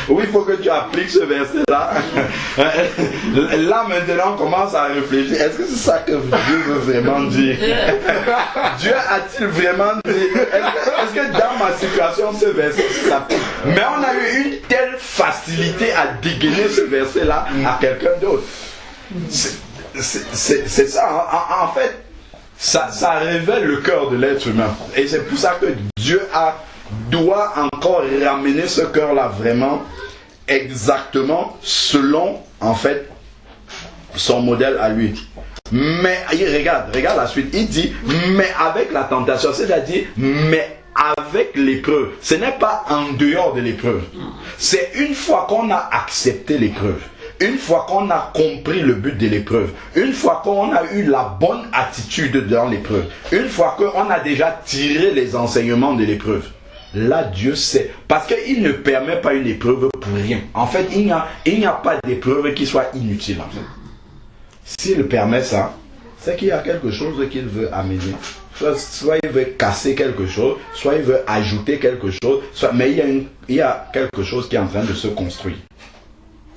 où il faut que tu appliques ce verset-là, là maintenant on commence à réfléchir. Est-ce que c'est ça que Dieu veut vraiment dire? Dieu a-t-il vraiment dit? Est-ce que dans ma situation ce verset s'applique? Mais on a eu une telle facilité à dégainer ce verset-là à quelqu'un d'autre. C'est ça. En fait, ça révèle le cœur de l'être humain. Et c'est pour ça que Dieu doit encore ramener ce cœur-là vraiment exactement selon, en fait, son modèle à lui. Mais, regarde la suite. Il dit, mais avec la tentation, c'est-à-dire, mais avec l'épreuve. Ce n'est pas en dehors de l'épreuve. C'est une fois qu'on a accepté l'épreuve. Une fois qu'on a compris le but de l'épreuve, une fois qu'on a eu la bonne attitude dans l'épreuve, une fois qu'on a déjà tiré les enseignements de l'épreuve, là Dieu sait. Parce qu'il ne permet pas une épreuve pour rien. En fait, il n'y a pas d'épreuve qui soit inutile. En fait. S'il permet ça, c'est qu'il y a quelque chose qu'il veut amener. Soit il veut casser quelque chose, soit il veut ajouter quelque chose, mais il y a quelque chose qui est en train de se construire.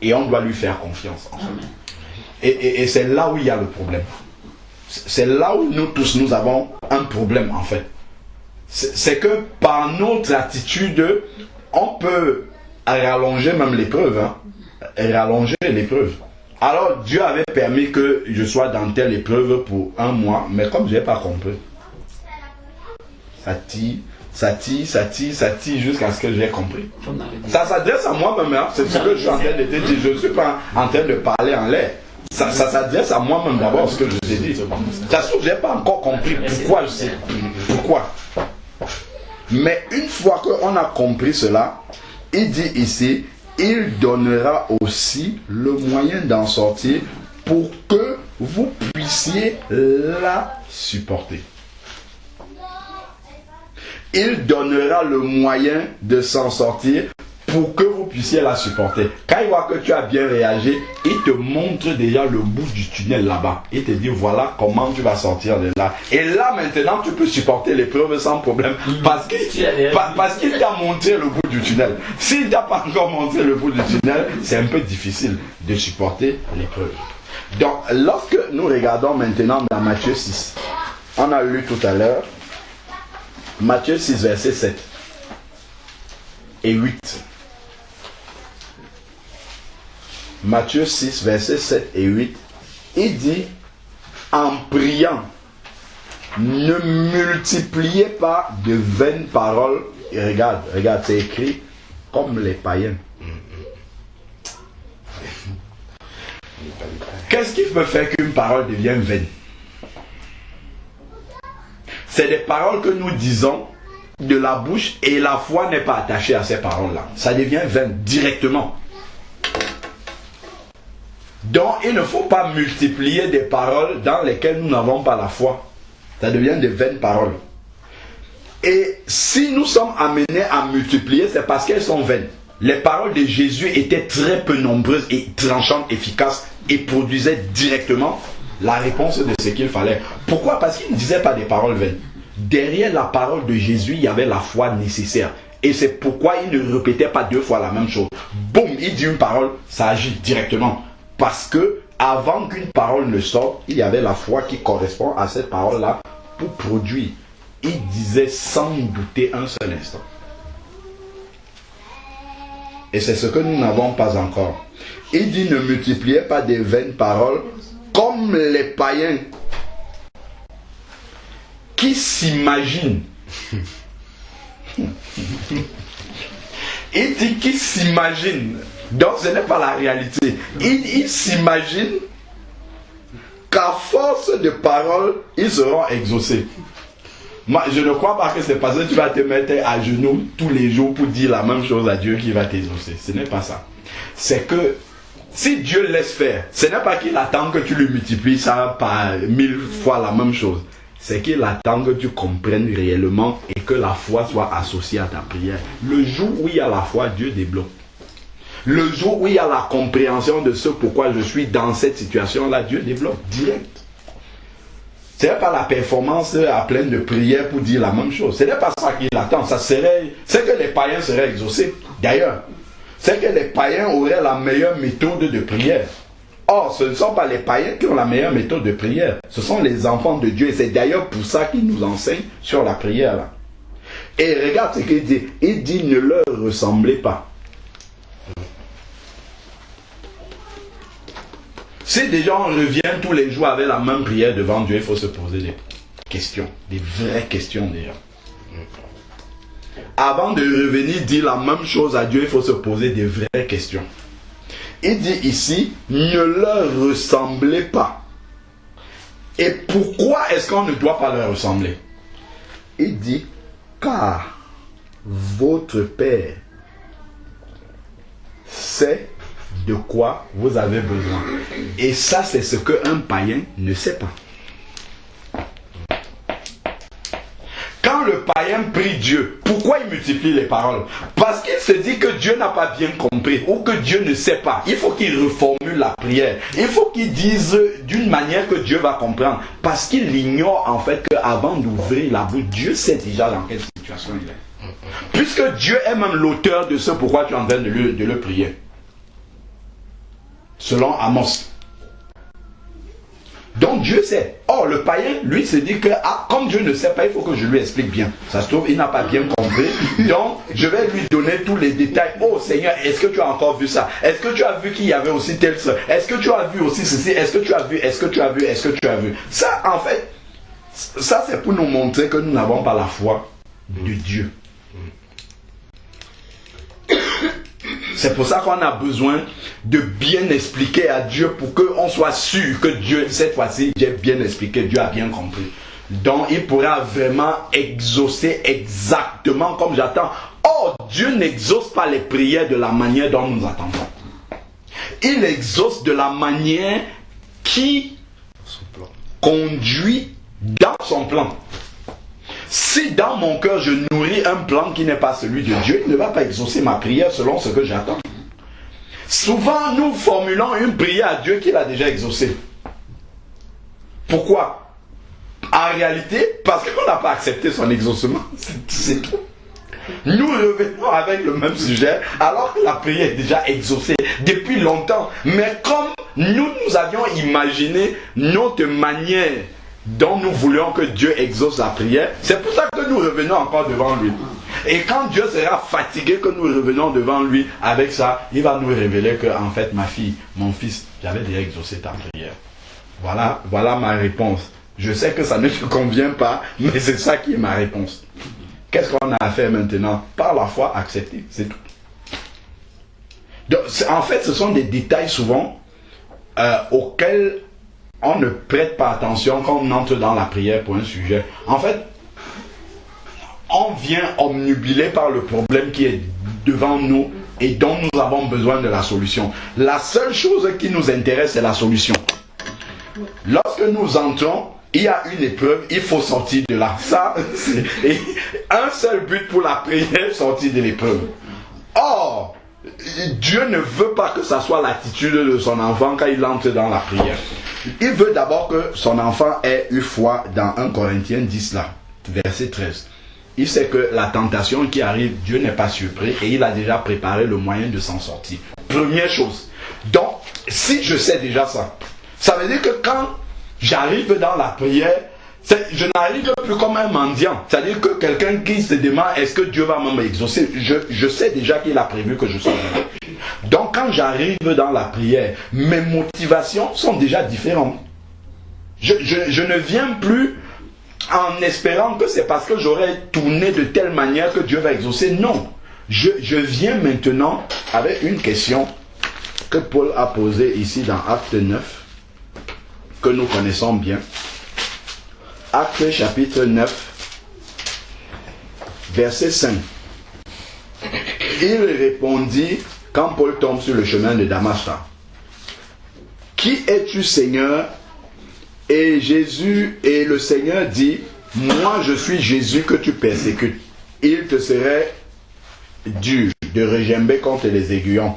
Et on doit lui faire confiance. En fait. Et c'est là où il y a le problème. C'est là où nous tous, nous avons un problème en fait. C'est que par notre attitude, on peut rallonger même l'épreuve. Rallonger l'épreuve. Alors Dieu avait permis que je sois dans telle épreuve pour 1 mois, mais comme je n'ai pas compris, ça tire, ça tire jusqu'à ce que j'ai compris. Ça s'adresse à moi-même, hein. C'est ce que je suis en train de te dire. Je ne suis pas en train de parler en l'air. Ça s'adresse à moi-même d'abord, ce que je t'ai dit. Ça se trouve, je n'ai pas encore compris pourquoi je sais. Pourquoi? Mais une fois qu'on a compris cela, il dit ici, il donnera aussi le moyen d'en sortir pour que vous puissiez la supporter. Il donnera le moyen de s'en sortir pour que vous puissiez la supporter. Quand il voit que tu as bien réagi, il te montre déjà le bout du tunnel là-bas. Il te dit voilà comment tu vas sortir de là. Et là maintenant tu peux supporter l'épreuve sans problème parce qu'il t'a montré le bout du tunnel. S'il ne t'a pas encore montré le bout du tunnel, c'est un peu difficile de supporter l'épreuve. Donc lorsque nous regardons maintenant dans Matthieu 6, on a lu tout à l'heure Matthieu 6 verset 7 et 8. Matthieu 6, versets 7 et 8, il dit, en priant, ne multipliez pas de vaines paroles. Et regarde, c'est écrit comme les païens. Qu'est-ce qui peut faire qu'une parole devienne vaine? C'est des paroles que nous disons de la bouche et la foi n'est pas attachée à ces paroles-là. Ça devient vain directement. Donc, il ne faut pas multiplier des paroles dans lesquelles nous n'avons pas la foi. Ça devient de vaines paroles. Et si nous sommes amenés à multiplier, c'est parce qu'elles sont vaines. Les paroles de Jésus étaient très peu nombreuses et tranchantes, efficaces et produisaient directement la réponse de ce qu'il fallait. Pourquoi? Parce qu'il ne disait pas des paroles vaines. Derrière la parole de Jésus, il y avait la foi nécessaire. Et c'est pourquoi il ne répétait pas 2 fois la même chose. Boum, il dit une parole, ça agit directement. Parce que avant qu'une parole ne sorte, il y avait la foi qui correspond à cette parole-là pour produire. Il disait sans douter un seul instant. Et c'est ce que nous n'avons pas encore. Il dit ne multipliez pas des vaines paroles comme les païens qui s'imaginent. Il dit qui s'imaginent. Donc ce n'est pas la réalité. Il s'imagine qu'à force de paroles, ils seront exaucés. Moi, je ne crois pas que c'est parce que tu vas te mettre à genoux tous les jours pour dire la même chose à Dieu qui va t'exaucer. Ce n'est pas ça. C'est que si Dieu laisse faire, ce n'est pas qu'il attend que tu lui multiplies ça par 1000 fois la même chose. C'est qu'il attend que tu comprennes réellement et que la foi soit associée à ta prière. Le jour où il y a la foi, Dieu débloque. Le jour où il y a la compréhension de ce pourquoi je suis dans cette situation-là, Dieu débloque direct. Ce n'est pas la performance à pleine de prières pour dire la même chose. Ce n'est pas ça qu'il attend. C'est que les païens seraient exaucés. D'ailleurs, c'est que les païens auraient la meilleure méthode de prière. Or, ce ne sont pas les païens qui ont la meilleure méthode de prière. Ce sont les enfants de Dieu. Et c'est d'ailleurs pour ça qu'ils nous enseignent sur la prière là. Et regarde ce qu'il dit. Il dit ne leur ressemblez pas. Si déjà on revient tous les jours avec la même prière devant Dieu, il faut se poser des questions, des vraies questions déjà. Avant de revenir dire la même chose à Dieu, il faut se poser des vraies questions. Il dit ici, ne leur ressemblez pas. Et pourquoi est-ce qu'on ne doit pas leur ressembler? Il dit, car votre Père sait de quoi vous avez besoin. Et ça, c'est ce qu'un païen ne sait pas. Quand le païen prie Dieu, pourquoi il multiplie les paroles? Parce qu'il se dit que Dieu n'a pas bien compris ou que Dieu ne sait pas. Il faut qu'il reformule la prière. Il faut qu'il dise d'une manière que Dieu va comprendre. Parce qu'il ignore en fait qu'avant d'ouvrir la bouche, Dieu sait déjà dans quelle situation il est. Puisque Dieu est même l'auteur de ce pourquoi tu es en train de le prier. Selon Amos. Donc Dieu sait. Or le païen, lui, se dit que comme Dieu ne sait pas, il faut que je lui explique bien. Ça se trouve, il n'a pas bien compris. Donc je vais lui donner tous les détails. Oh Seigneur, est-ce que tu as encore vu ça? Est-ce que tu as vu qu'il y avait aussi tel ça? Est-ce que tu as vu aussi ceci? Est-ce que tu as vu? Est-ce que tu as vu? Est-ce que tu as vu? Ça, en fait, ça c'est pour nous montrer que nous n'avons pas la foi de Dieu. C'est pour ça qu'on a besoin de bien expliquer à Dieu pour qu'on soit sûr que Dieu, cette fois-ci, j'ai bien expliqué, Dieu a bien compris. Donc, il pourra vraiment exaucer exactement comme j'attends. Or, Dieu n'exauce pas les prières de la manière dont nous attendons. Il exauce de la manière qui conduit dans son plan. Si dans mon cœur je nourris un plan qui n'est pas celui de Dieu, il ne va pas exaucer ma prière selon ce que j'attends. Souvent, nous formulons une prière à Dieu qu'il a déjà exaucée. Pourquoi? En réalité, parce qu'on n'a pas accepté son exaucement. C'est tout. Nous revenons avec le même sujet, alors que la prière est déjà exaucée depuis longtemps. Mais comme nous avions imaginé notre manière dont nous voulions que Dieu exauce la prière, c'est pour ça que nous revenons encore devant lui. Et quand Dieu sera fatigué que nous revenons devant lui avec ça, il va nous révéler que, en fait, ma fille, mon fils, j'avais déjà exaucé ta prière. Voilà ma réponse. Je sais que ça ne te convient pas, mais c'est ça qui est ma réponse. Qu'est-ce qu'on a à faire maintenant? Par la foi, accepter, c'est tout. Donc, en fait, ce sont des détails souvent auxquels on ne prête pas attention quand on entre dans la prière pour un sujet. En fait, on vient omnubilé par le problème qui est devant nous et dont nous avons besoin de la solution. La seule chose qui nous intéresse, c'est la solution. Lorsque nous entrons, il y a une épreuve, il faut sortir de là. Ça, c'est un seul but pour la prière, sortir de l'épreuve. Or, Dieu ne veut pas que ça soit l'attitude de son enfant quand il entre dans la prière. Il veut d'abord que son enfant ait eu foi dans 1 Corinthiens 10 là, verset 13. Il sait que la tentation qui arrive, Dieu n'est pas surpris et il a déjà préparé le moyen de s'en sortir. Première chose. Donc, si je sais déjà ça, ça veut dire que quand j'arrive dans la prière, je n'arrive plus comme un mendiant. C'est-à-dire que quelqu'un qui se demande est-ce que Dieu va m'exaucer, je sais déjà qu'il a prévu que je sois là. Donc quand j'arrive dans la prière, mes motivations sont déjà différentes. Je ne viens plus en espérant que c'est parce que j'aurais tourné de telle manière que Dieu va exaucer. Non. Je viens maintenant avec une question que Paul a posée ici dans Acte 9, que nous connaissons bien. Acte chapitre 9, verset 5. Il répondit, quand Paul tombe sur le chemin de Damas, qui es-tu, Seigneur? Et le Seigneur dit, moi je suis Jésus que tu persécutes. Il te serait dur de regimber contre les aiguillons.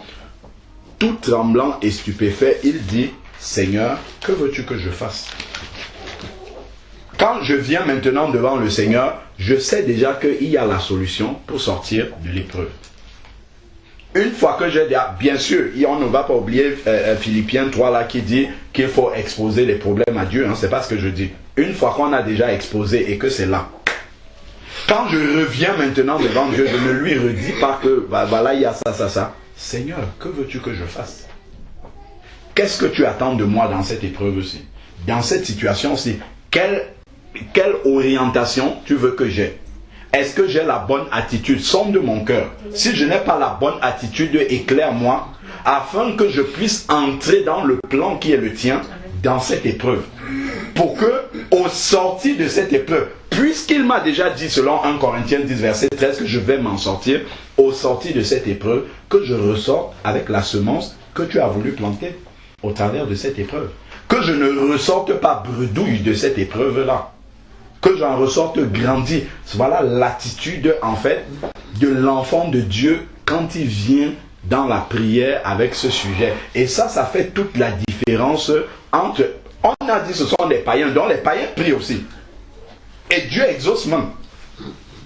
Tout tremblant et stupéfait, il dit, Seigneur, que veux-tu que je fasse? Quand je viens maintenant devant le Seigneur, je sais déjà qu'il y a la solution pour sortir de l'épreuve. Une fois que j'ai dit, bien sûr, on ne va pas oublier Philippiens 3 là qui dit qu'il faut exposer les problèmes à Dieu, hein, c'est pas ce que je dis. Une fois qu'on a déjà exposé et que c'est là, quand je reviens maintenant devant Dieu, je ne lui redis pas que voilà, il y a ça. Seigneur, que veux-tu que je fasse? Qu'est-ce que tu attends de moi dans cette épreuve-ci? Dans cette situation-ci, quelle orientation tu veux que j'ai? Est-ce que j'ai la bonne attitude? Sonde mon cœur. Si je n'ai pas la bonne attitude, éclaire-moi, afin que je puisse entrer dans le plan qui est le tien, dans cette épreuve. Pour que, au sortir de cette épreuve, puisqu'il m'a déjà dit, selon 1 Corinthiens 10, verset 13, que je vais m'en sortir, au sortir de cette épreuve, que je ressorte avec la semence que tu as voulu planter au travers de cette épreuve. Que je ne ressorte pas bredouille de cette épreuve-là. Que j'en ressorte grandi. Voilà l'attitude, en fait, de l'enfant de Dieu quand il vient dans la prière avec ce sujet. Et ça fait toute la différence entre... On a dit ce sont des païens, donc les païens prient aussi. Et Dieu exauce même.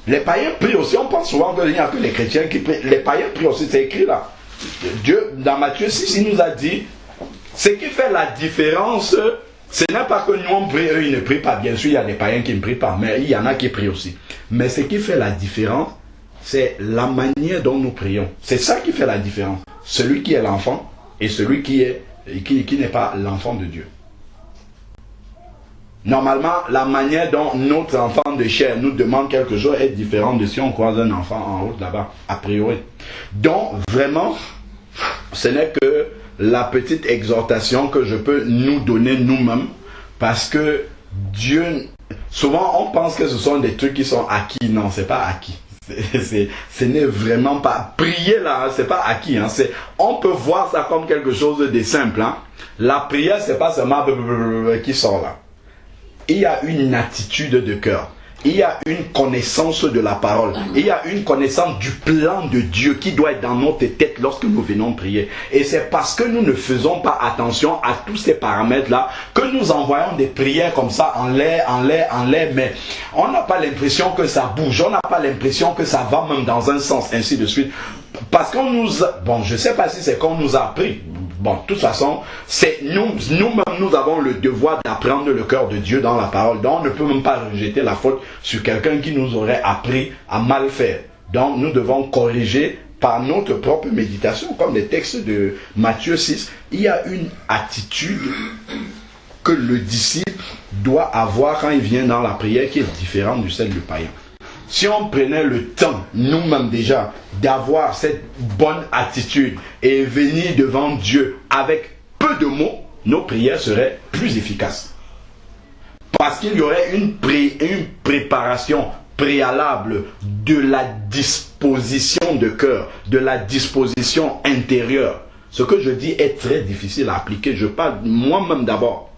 Les païens prient aussi. On pense souvent qu'il n'y a que les chrétiens qui prient. Les païens prient aussi, c'est écrit là. Dieu, dans Matthieu 6, il nous a dit, ce qui fait la différence, ce n'est pas que nous on prie, eux ils ne prient pas. Bien sûr, il y a des païens qui ne prient pas, mais il y en a qui prient aussi. Mais ce qui fait la différence, c'est la manière dont nous prions. C'est ça qui fait la différence. Celui qui est l'enfant et celui qui n'est pas l'enfant de Dieu. Normalement, la manière dont notre enfant de chair nous demande quelque chose est différente de si on croise un enfant en route là-bas, a priori. Donc, vraiment, ce n'est que la petite exhortation que je peux nous donner nous-mêmes, parce que Dieu, souvent on pense que ce sont des trucs qui sont acquis. Non, c'est pas acquis. Ce n'est vraiment pas. Prier là, c'est pas acquis. Hein. On peut voir ça comme quelque chose de simple. Hein. La prière, c'est pas seulement qui sort là. Il y a une attitude de cœur. Il y a une connaissance de la parole. Il y a une connaissance du plan de Dieu qui doit être dans notre tête lorsque nous venons prier. Et c'est parce que nous ne faisons pas attention à tous ces paramètres-là que nous envoyons des prières comme ça en l'air, mais on n'a pas l'impression que ça bouge. On n'a pas l'impression que ça va même dans un sens, ainsi de suite. Parce qu'on nous a... Bon, je ne sais pas si c'est qu'on nous a appris. Bon, de toute façon, c'est nous-mêmes, nous avons le devoir d'apprendre le cœur de Dieu dans la parole. Donc, on ne peut même pas rejeter la faute sur quelqu'un qui nous aurait appris à mal faire. Donc, nous devons corriger par notre propre méditation, comme les textes de Matthieu 6. Il y a une attitude que le disciple doit avoir quand il vient dans la prière qui est différente de celle du païen. Si on prenait le temps, nous-mêmes déjà, d'avoir cette bonne attitude et venir devant Dieu avec peu de mots, nos prières seraient plus efficaces. Parce qu'il y aurait une préparation préalable de la disposition de cœur, de la disposition intérieure. Ce que je dis est très difficile à appliquer. Je parle moi-même d'abord,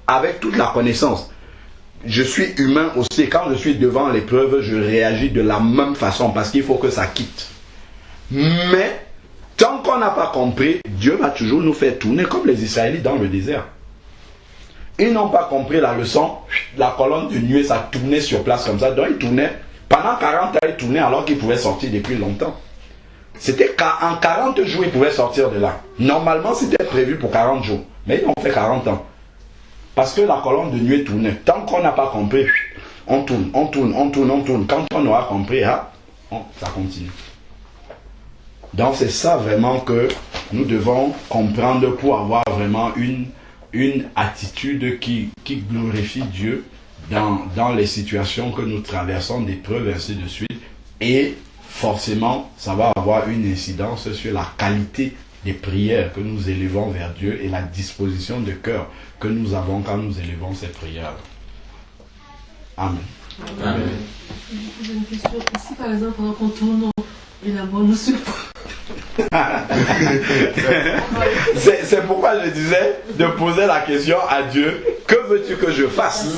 avec toute la connaissance. Je suis humain aussi. Quand je suis devant l'épreuve, je réagis de la même façon parce qu'il faut que ça quitte. Mais, tant qu'on n'a pas compris, Dieu va toujours nous faire tourner comme les Israélites dans le désert. Ils n'ont pas compris la leçon. La colonne de nuée, ça tournait sur place comme ça. Donc ils tournaient. Pendant 40 ans, ils tournaient alors qu'ils pouvaient sortir depuis longtemps. C'était qu'en 40 jours, ils pouvaient sortir de là. Normalement, c'était prévu pour 40 jours. Mais ils ont fait 40 ans. Parce que la colonne de nuée tournait. Tant qu'on n'a pas compris, on tourne. Quand on aura compris, ça continue. Donc c'est ça vraiment que nous devons comprendre pour avoir vraiment une attitude qui glorifie Dieu dans les situations que nous traversons, d'épreuves, ainsi de suite. Et forcément, ça va avoir une incidence sur la qualité des prières que nous élevons vers Dieu et la disposition de cœur que nous avons quand nous élevons ces prières. Amen. Amen. J'ai une question. Si par exemple, pendant qu'on tourne, et la mort nous surprend. C'est pourquoi je disais de poser la question à Dieu, que veux-tu que je fasse?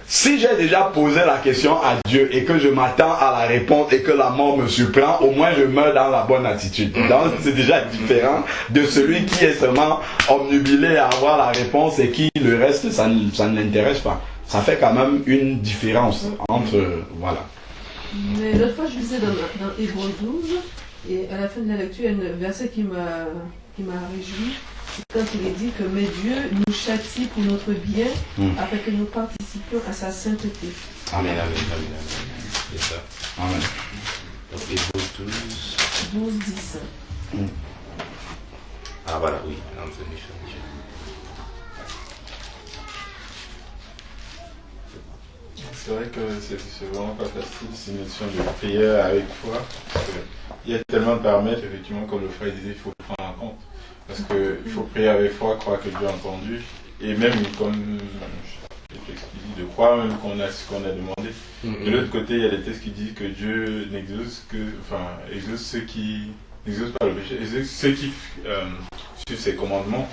Si j'ai déjà posé la question à Dieu et que je m'attends à la réponse et que la mort me surprend, au moins je meurs dans la bonne attitude. Donc c'est déjà différent de celui qui est seulement omnubilé à avoir la réponse et qui le reste ça ne l'intéresse pas. Ça fait quand même une différence entre... voilà. Mais l'autre fois je lisais dans Hébreux 12 et à la fin de la lecture il y a un verset qui m'a réjoui. Quand il est dit que mais Dieu nous châtie pour notre bien afin que nous participions à sa sainteté. Amen. C'est ça. Amen. Donc Hébreux 12, 10. Ah voilà, oui. C'est vrai que c'est vraiment pas facile, c'est une notion de prière avec foi. Il y a tellement de paramètres, effectivement, comme le frère disait, il faut le prendre en compte. Parce qu'il faut prier avec foi, croire que Dieu a entendu, et même, comme je t'explique, de croire même qu'on a ce qu'on a demandé. De l'autre côté, il y a des textes qui disent que Dieu n'exauce que, exauce ceux qui n'exaucent pas le péché, exauce ceux qui suivent ses commandements.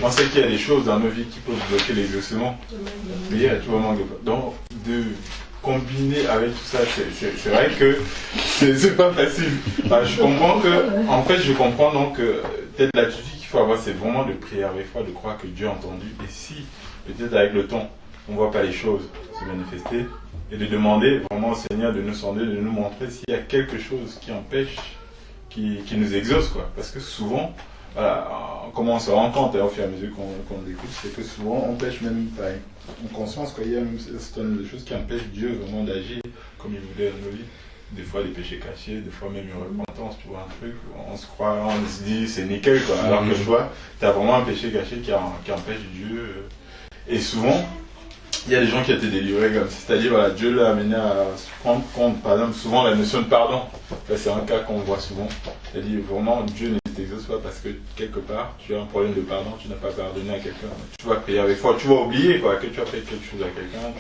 On sait qu'il y a des choses dans nos vies qui peuvent bloquer l'exaucement. Mais il y a tout vraiment donc de combiner avec tout ça, c'est vrai que c'est pas facile. Je comprends que, en fait, je comprends donc peut-être l'attitude qu'il faut avoir, c'est vraiment de prier avec foi, de croire que Dieu a entendu. Et si, peut-être avec le temps, on ne voit pas les choses se manifester, et de demander vraiment au Seigneur de nous sonder, de nous montrer s'il y a quelque chose qui empêche, qui nous exauce, quoi. Parce que souvent, voilà, comment on se rend compte au fur et à mesure qu'on l'écoute, c'est que souvent on pêche même pas en conscience, quoi. Il y a même certaines choses qui empêchent Dieu vraiment d'agir comme il voulait dans nos vies. Des fois des péchés cachés, des fois même une repentance, tu vois, un truc, on se croit, on se dit c'est nickel, quoi. Alors que toi, tu as vraiment un péché caché qui empêche Dieu. Et souvent, il y a des gens qui ont été délivrés comme ça. C'est-à-dire, voilà, Dieu l'a amené à se prendre compte, par exemple, souvent la notion de pardon. Ça, c'est un cas qu'on voit souvent. C'est-à-dire, vraiment, Dieu ne t'exauce pas parce que quelque part, tu as un problème de pardon, tu n'as pas pardonné à quelqu'un. Tu vas prier avec foi, tu vas oublier quoi, que tu as fait quelque chose à quelqu'un,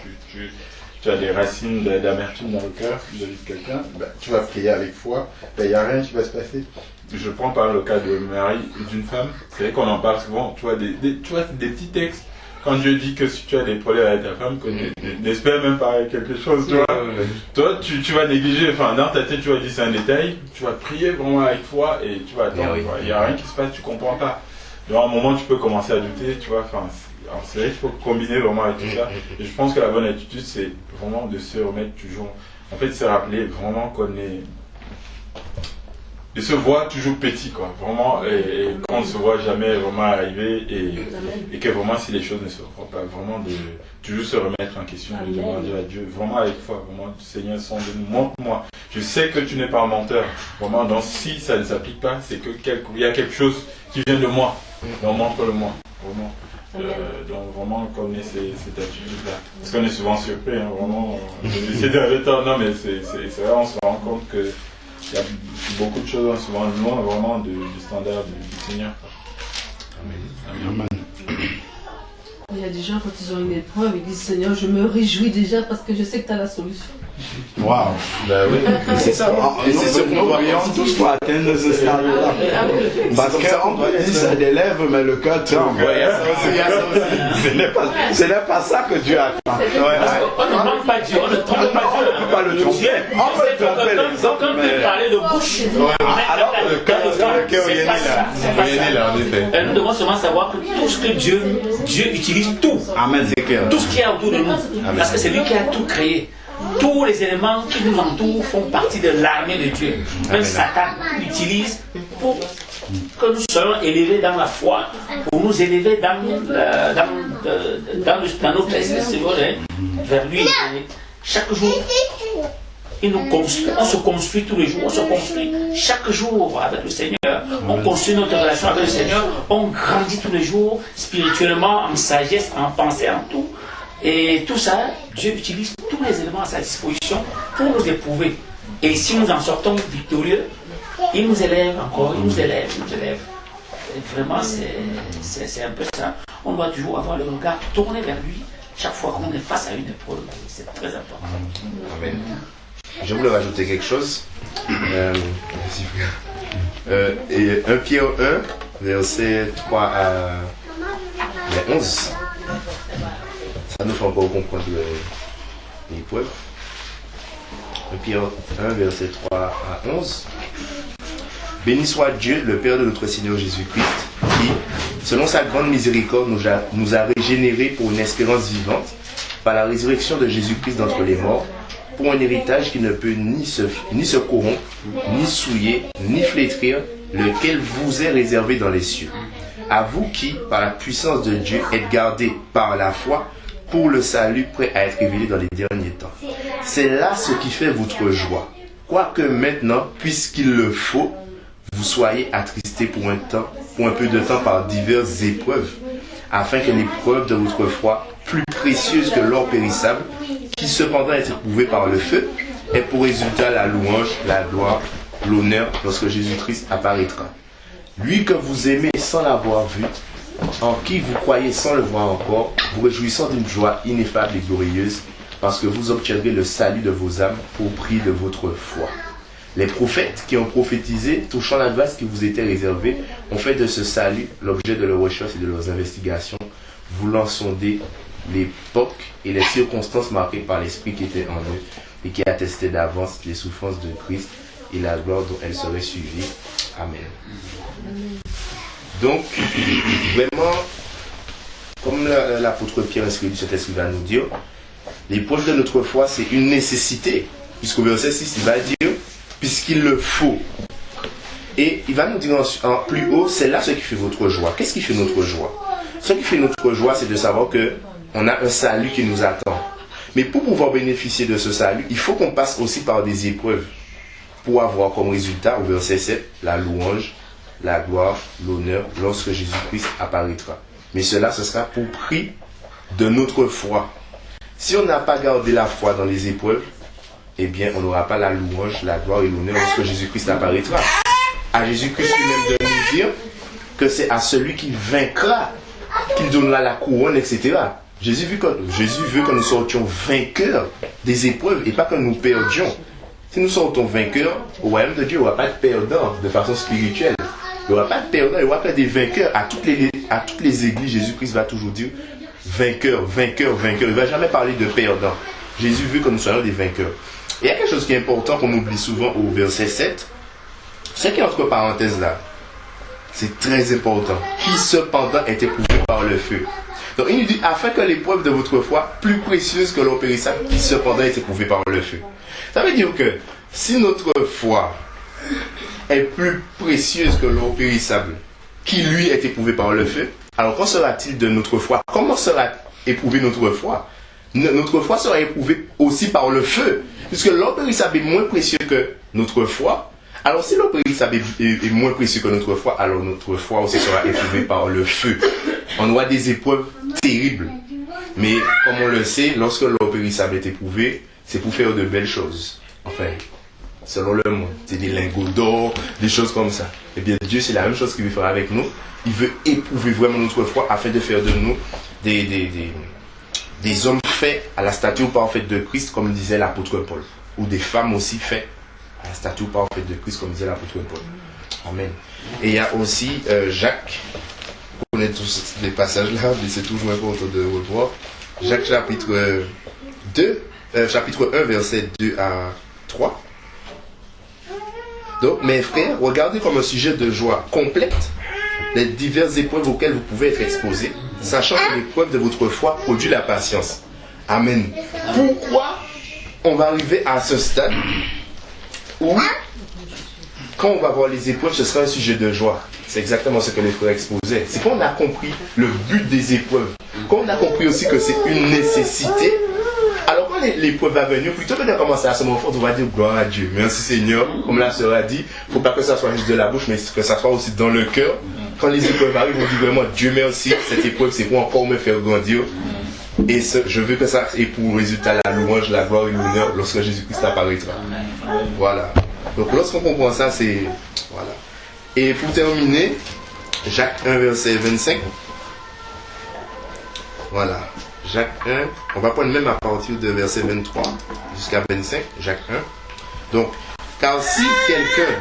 tu as des racines d'amertume dans le cœur vis-à-vis de quelqu'un, ben, tu vas prier avec foi, il n'y a rien qui va se passer. Je prends par le cas de Marie et d'une femme, c'est vrai qu'on en parle souvent, tu vois, des petits textes. Quand Dieu dit que si tu as des problèmes avec ta femme, n'espère même pas quelque chose, tu vois. Toi, tu vas négliger, enfin, dans ta tête, tu vas dire c'est un détail, tu vas prier vraiment avec foi et tu vas attendre, il n'y a rien qui se passe, tu comprends pas. Donc, à un moment, tu peux commencer à douter, tu vois, enfin, c'est vrai qu'il faut combiner vraiment avec tout ça. Et je pense que la bonne attitude, c'est vraiment de se remettre toujours, en fait, se rappeler vraiment qu'on est, de se voir toujours petit, quoi, vraiment, et qu'on ne se voit jamais vraiment arriver, et que vraiment, si les choses ne se font pas, vraiment de toujours se remettre en question, de demander à Dieu, vraiment avec foi, vraiment, Seigneur, sonde-nous, montre-moi. Je sais que tu n'es pas un menteur, vraiment, donc si ça ne s'applique pas, c'est que il y a quelque chose qui vient de moi, donc montre-le-moi, vraiment. Donc vraiment qu'on ait cette attitude-là. Parce qu'on est souvent surpris, hein, vraiment. J'essaie de temps, non mais c'est vrai, on se rend compte que il y a beaucoup de choses souvent loin vraiment du standard du Seigneur. Amen. Amen. Il y a des gens, quand ils ont une épreuve, ils disent Seigneur, je me réjouis déjà parce que je sais que tu as la solution. Waouh. Ben oui, c'est ça. Et c'est ce qu'on doit tous pour atteindre ce stade-là. Parce qu'on doit dire ça des lèvres, mais le cœur tremble. Ce n'est pas ça que Dieu attend. On ne demande pas Dieu, on ne trompe pas Dieu. On ne peut pas le tromper. On peut tromper les autres, Quand tu parlais de bouche, alors que le cœur c'est pas ça. Nous devons seulement savoir que tout ce que Dieu utilise tout. Amen, c'est clair. Tout ce qu'il y a autour de nous. Parce que c'est lui qui a tout créé. Tous les éléments qui nous entourent font partie de l'armée de Dieu. Même Satan utilise pour que nous soyons élevés dans la foi, pour nous élever dans notre esprit vers lui. Chaque jour, il nous construit, on se construit tous les jours, on se construit chaque jour avec le Seigneur. On construit notre relation avec le Seigneur, on grandit tous les jours spirituellement, en sagesse, en pensée, en tout. Et tout ça, Dieu utilise tous les éléments à sa disposition pour nous éprouver. Et si nous en sortons victorieux, il nous élève encore, il nous élève, il nous élève. Et vraiment, c'est un peu ça. On doit toujours avoir le regard tourné vers lui chaque fois qu'on est face à une épreuve. C'est très important. Amen. Je voulais rajouter quelque chose. Et 1 Pierre 1, verset 3 à 11. Ça nous fait encore comprendre l'épreuve. 1 Pierre 1, verset 3 à 11. Béni soit Dieu, le Père de notre Seigneur Jésus-Christ, qui, selon sa grande miséricorde, nous a régénérés pour une espérance vivante, par la résurrection de Jésus-Christ d'entre les morts, pour un héritage qui ne peut ni se corrompre, ni souiller, ni flétrir, lequel vous est réservé dans les cieux. À vous qui, par la puissance de Dieu, êtes gardés par la foi, pour le salut prêt à être révélé dans les derniers temps. C'est là ce qui fait votre joie. Quoique maintenant, puisqu'il le faut, vous soyez attristés pour un peu de temps par diverses épreuves, afin que l'épreuve de votre foi, plus précieuse que l'or périssable, qui cependant est éprouvée par le feu, ait pour résultat la louange, la gloire, l'honneur lorsque Jésus-Christ apparaîtra. Lui que vous aimez sans l'avoir vu, en qui vous croyez sans le voir encore, vous réjouissant d'une joie ineffable et glorieuse, parce que vous obtiendrez le salut de vos âmes au prix de votre foi. Les prophètes qui ont prophétisé, touchant la grâce qui vous était réservée, ont fait de ce salut l'objet de leurs recherches et de leurs investigations, voulant sonder l'époque et les circonstances marquées par l'Esprit qui était en eux et qui attestait d'avance les souffrances de Christ et la gloire dont elles seraient suivies. Amen. Donc, vraiment, comme l'apôtre Pierre inscrit du Saint-Esprit va nous dire, l'épreuve de notre foi, c'est une nécessité. Puisqu'au verset 6, il va dire, puisqu'il le faut. Et il va nous dire en plus haut, c'est là ce qui fait votre joie. Qu'est-ce qui fait notre joie? Ce qui fait notre joie, c'est de savoir qu'on a un salut qui nous attend. Mais pour pouvoir bénéficier de ce salut, il faut qu'on passe aussi par des épreuves. Pour avoir comme résultat, au verset 7, la louange, la gloire, l'honneur, lorsque Jésus-Christ apparaîtra. Mais cela, ce sera pour prix de notre foi. Si on n'a pas gardé la foi dans les épreuves, eh bien, on n'aura pas la louange, la gloire et l'honneur lorsque Jésus-Christ apparaîtra. À Jésus-Christ lui-même de nous dire que c'est à celui qui vaincra qu'il donnera la couronne, etc. Jésus veut que nous sortions vainqueurs des épreuves et pas que nous perdions. Si nous sortons vainqueurs, au royaume de Dieu, il n'y aura pas de perdants de façon spirituelle. Il n'y aura pas de perdants, il n'y aura pas des vainqueurs. À toutes les églises, Jésus-Christ va toujours dire vainqueur, vainqueur, vainqueur. Il ne va jamais parler de perdants. Jésus veut que nous soyons des vainqueurs. Et il y a quelque chose qui est important qu'on oublie souvent au verset 7. Ce qui est entre parenthèses là, c'est très important. Qui cependant est éprouvé par le feu. Donc il nous dit, afin que l'épreuve de votre foi, plus précieuse que l'or périssable, qui cependant est éprouvée par le feu. Ça veut dire que si notre foi est plus précieuse que l'or périssable, qui lui est éprouvé par le feu, alors qu'en sera-t-il de notre foi? Comment sera éprouvée notre foi? Notre foi sera éprouvée aussi par le feu. Puisque l'or périssable est moins précieux que notre foi. Alors si l'or périssable est moins précieux que notre foi, alors notre foi aussi sera éprouvée par le feu. On aura des épreuves terribles. Mais comme on le sait, lorsque l'or périssable est éprouvé, c'est pour faire de belles choses. Enfin, selon le monde. C'est des lingots d'or, des choses comme ça. Eh bien, Dieu, c'est la même chose qu'il veut faire avec nous. Il veut éprouver vraiment notre foi afin de faire de nous des hommes faits à la stature parfaite de Christ, comme disait l'apôtre Paul. Ou des femmes aussi faites à la stature parfaite de Christ, comme disait l'apôtre Paul. Amen. Et il y a aussi Jacques. Vous connaissez tous les passages là, mais c'est toujours important de revoir. Jacques chapitre 1, verset 2 à 3. Donc, mes frères, regardez comme un sujet de joie complète les diverses épreuves auxquelles vous pouvez être exposés, sachant que l'épreuve de votre foi produit la patience. Amen. Pourquoi on va arriver à ce stade où, quand on va voir les épreuves, ce sera un sujet de joie? C'est exactement ce que les frères exposaient. C'est qu'on a compris le but des épreuves. Quand on a compris aussi que c'est une nécessité, alors quand l'épreuve va venir, plutôt que de commencer à se montrer, on va dire gloire à Dieu. Merci Seigneur, comme la sœur a dit, il ne faut pas que ça soit juste de la bouche, mais que ça soit aussi dans le cœur. Quand les épreuves arrivent, on dit vraiment Dieu merci, cette épreuve c'est pour encore me faire grandir. Et je veux que ça ait pour résultat la louange, la gloire et l'honneur lorsque Jésus-Christ apparaîtra. Voilà. Donc lorsqu'on comprend ça, c'est... Voilà. Et pour terminer, Jacques 1, verset 25. Voilà. Jacques 1, on va prendre même à partir de verset 23 jusqu'à 25, Jacques 1. Donc, car si quelqu'un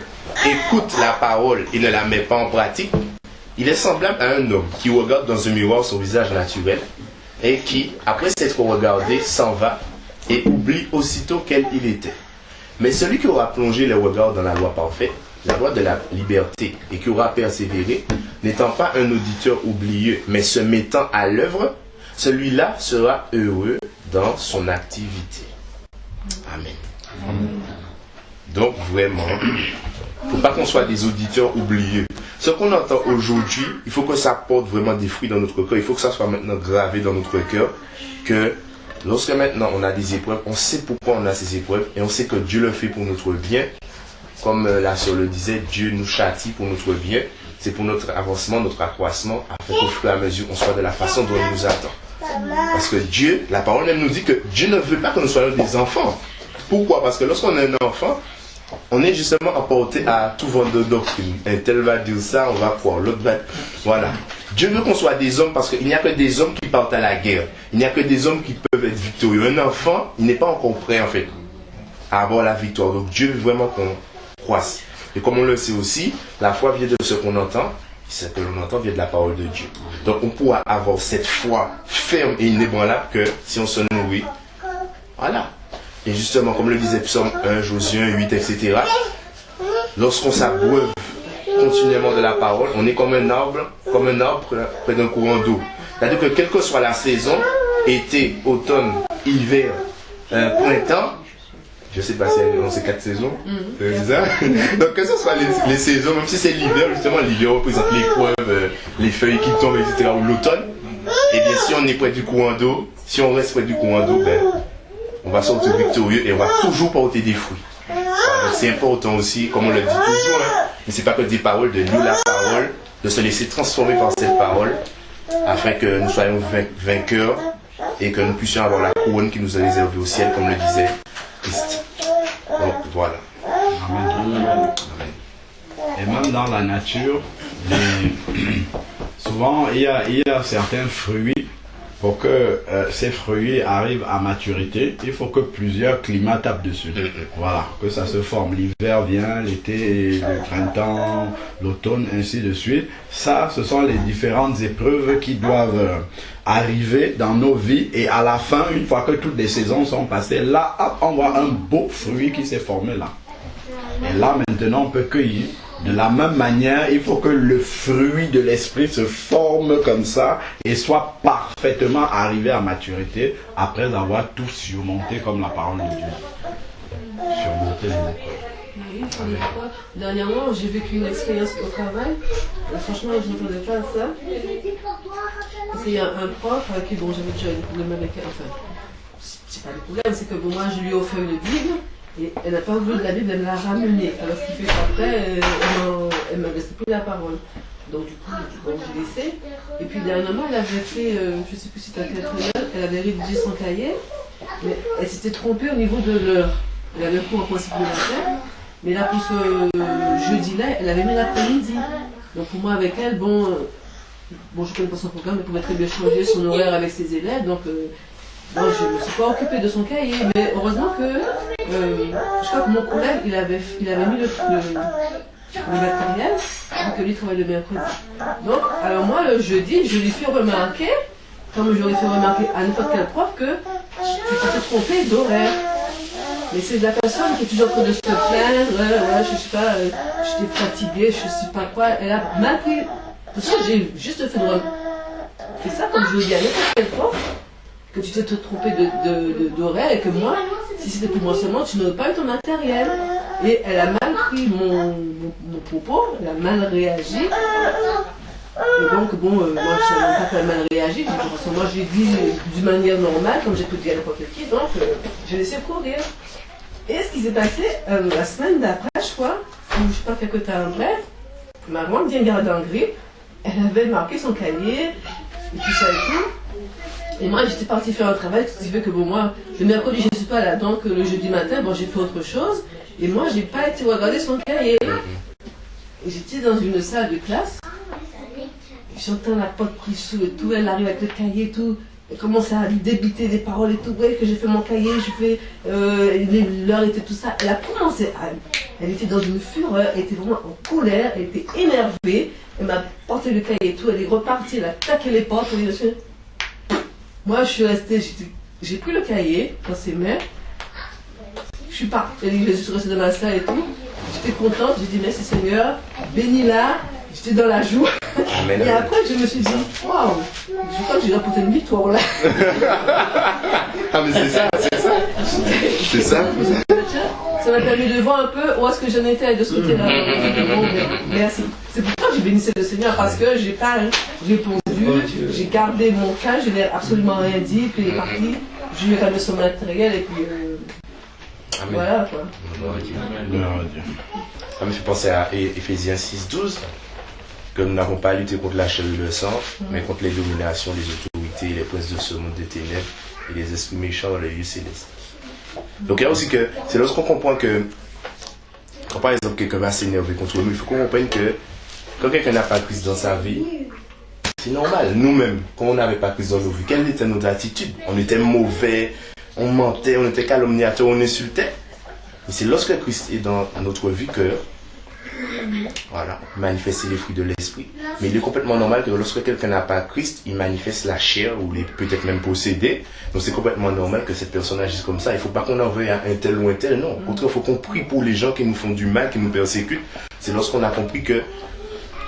écoute la parole et ne la met pas en pratique, il est semblable à un homme qui regarde dans un miroir son visage naturel et qui, après s'être regardé, s'en va et oublie aussitôt quel il était. Mais celui qui aura plongé le regard dans la loi parfaite, la loi de la liberté, et qui aura persévéré, n'étant pas un auditeur oublieux, mais se mettant à l'œuvre, celui-là sera heureux dans son activité. Amen. Donc vraiment, il ne faut pas qu'on soit des auditeurs oublieux. Ce qu'on entend aujourd'hui, il faut que ça porte vraiment des fruits dans notre cœur. Il faut que ça soit maintenant gravé dans notre cœur. Que lorsque maintenant on a des épreuves, on sait pourquoi on a ces épreuves et on sait que Dieu le fait pour notre bien. Comme la sœur le disait, Dieu nous châtie pour notre bien. C'est pour notre avancement, notre accroissement, afin qu'au fur et à mesure, on soit de la façon dont il nous attend. Parce que Dieu, la parole même nous dit que Dieu ne veut pas que nous soyons des enfants. Pourquoi? Parce que lorsqu'on est un enfant, on est justement apporté à tout vent de doctrine. Un tel va dire ça, on va croire, l'autre va... Voilà. Dieu veut qu'on soit des hommes parce qu'il n'y a que des hommes qui partent à la guerre. Il n'y a que des hommes qui peuvent être victorieux. Un enfant, il n'est pas encore prêt en fait à avoir la victoire. Donc Dieu veut vraiment qu'on croisse. Et comme on le sait aussi, la foi vient de ce qu'on entend. Ce que l'on entend vient de la parole de Dieu. Donc on pourra avoir cette foi ferme et inébranlable que si on se nourrit, voilà. Et justement, comme le disait Psaume 1, Josué 1, 8, etc., lorsqu'on s'abreuve continuellement de la parole, on est comme un arbre près d'un courant d'eau. C'est-à-dire que quelle que soit la saison, été, automne, hiver, printemps, je sais pas si on sait 4 saisons, c'est ça. Donc que ce soit les saisons, même si c'est l'hiver, justement l'hiver représente l'épreuve, les feuilles qui tombent, etc., ou l'automne, et bien si on est près du courant d'eau, si on reste près du courant d'eau, ben, on va sortir victorieux et on va toujours porter des fruits. Donc c'est important aussi, comme on le dit toujours, hein, mais c'est pas que des paroles, de lire la parole, de se laisser transformer par cette parole, afin que nous soyons vainqueurs et que nous puissions avoir la couronne qui nous est réservée au ciel, comme le disait Christ. Donc voilà. Amen. Et même dans la nature, souvent il y a certains fruits. Pour que ces fruits arrivent à maturité, il faut que plusieurs climats tapent dessus. Voilà, que ça se forme. L'hiver vient, l'été, le printemps, l'automne, ainsi de suite. Ça, ce sont les différentes épreuves qui doivent arriver dans nos vies. Et à la fin, une fois que toutes les saisons sont passées, là, hop, on voit un beau fruit qui s'est formé là. Et là, maintenant, on peut cueillir. De la même manière, il faut que le fruit de l'esprit se forme comme ça et soit parfaitement arrivé à maturité après avoir tout surmonté comme la parole de Dieu. Surmonter les épreuves. Oui, dernièrement, j'ai vécu une expérience au travail. Franchement, je ne m'attendais pas à ça. Parce qu'il y a un prof qui, bon, j'avais déjà des problèmes avec elle. Enfin, c'est pas des problèmes, c'est que bon, moi, je lui ai offert une Bible. Et elle n'a pas voulu de la Bible, elle me l'a ramenée. Alors ce qui fait qu'après, elle m'a laissé plus la parole. Donc du coup, bon, j'ai laissé. Et puis dernièrement, elle avait fait, je ne sais plus si c'était à quelle période, elle avait rédigé son cahier. Mais elle s'était trompée au niveau de l'heure. Elle avait cours en principe de matin. Mais là, pour ce jeudi-là, elle avait mis l'après-midi. Donc pour moi, avec elle, bon, je ne connais pas son programme, elle pouvait très bien changer son horaire avec ses élèves. Donc moi, je ne me suis pas occupée de son cahier, mais heureusement que, je crois que mon collègue, il avait mis le matériel, vu que lui travaille le mercredi. Donc, alors moi, le jeudi, je lui fais remarquer, comme j'aurais fait remarquer à n'importe quel prof, que tu t'es trompé d'horaire. Mais c'est la personne qui est toujours en train de se plaindre, ouais, je sais pas, j'étais fatiguée, je sais pas quoi, elle a mal pris. Parce que j'ai juste fait c'est ça, comme je le dis à n'importe quel prof, que tu t'es trompé d'horaire et que moi, si c'était pour moi seulement, tu n'aurais pas eu ton matériel. Et elle a mal pris mon propos, elle a mal réagi. Et donc, bon, moi, je ne savais pas qu'elle a mal réagi. Moi, j'ai dit d'une manière normale, comme j'ai pu dire à n'importe qui, donc j'ai laissé courir. Et ce qui s'est passé, la semaine d'après, je crois, ou je sais pas, quelque temps après, ma grande bien gardée en grippe, elle avait marqué son cahier, et puis ça et tout. Et moi, j'étais partie faire un travail, ce qui fait que bon, moi, le mercredi, je ne suis pas là, donc le jeudi matin, bon, j'ai fait autre chose. Et moi, j'ai pas été regarder son cahier. Et j'étais dans une salle de classe. J'entends la porte prise sous et tout, elle arrive avec le cahier et tout. Elle commence à débiter des paroles et tout. Ouais, que j'ai fait mon cahier, l'heure était tout ça. Elle a commencé à... Elle était dans une fureur, elle était vraiment en colère, elle était énervée. Elle m'a porté le cahier et tout, elle est repartie, elle a taqué les portes. Moi, je suis restée, j'ai pris le cahier dans ses mains. Je suis partie, je suis restée dans ma salle et tout. J'étais contente, j'ai dit merci Seigneur, bénis-la. J'étais dans la joie. Amen. Et après, je me suis dit, waouh, je crois que j'ai remporté une victoire là. Ah, mais c'est ça. C'est ça. Ça m'a permis de voir un peu où est-ce que j'en étais de ce côté-là. Merci. C'est pour ça que j'ai béni le Seigneur, parce que j'ai pas répondu, j'ai gardé mon cas, je n'ai absolument rien dit, puis il est parti, je lui ai ramené son matériel et puis voilà quoi. Ça me fait penser à Éphésiens 6:12, que nous n'avons pas à lutter contre la chair et le sang, mais contre les dominations, les autorités, les princes de ce monde des ténèbres et les esprits méchants dans les lieux célestes. Donc il y a aussi que, c'est lorsqu'on comprend que, quand par exemple quelqu'un va s'énerver contre nous, il faut qu'on comprenne que quand quelqu'un n'a pas Christ dans sa vie, c'est normal. Nous-mêmes, quand on n'avait pas Christ dans nos vies, quelle était notre attitude? On était mauvais, on mentait, on était calomniateur, on insultait. Mais c'est lorsque Christ est dans notre vie que, voilà, manifester les fruits de l'esprit. Mais il est complètement normal que lorsque quelqu'un n'a pas Christ, il manifeste la chair ou il est peut-être même possédé. Donc c'est complètement normal que cette personne agisse comme ça. Il ne faut pas qu'on en veuille à un tel ou un tel, non. Au contraire, il faut qu'on prie pour les gens qui nous font du mal, qui nous persécutent. C'est lorsqu'on a compris que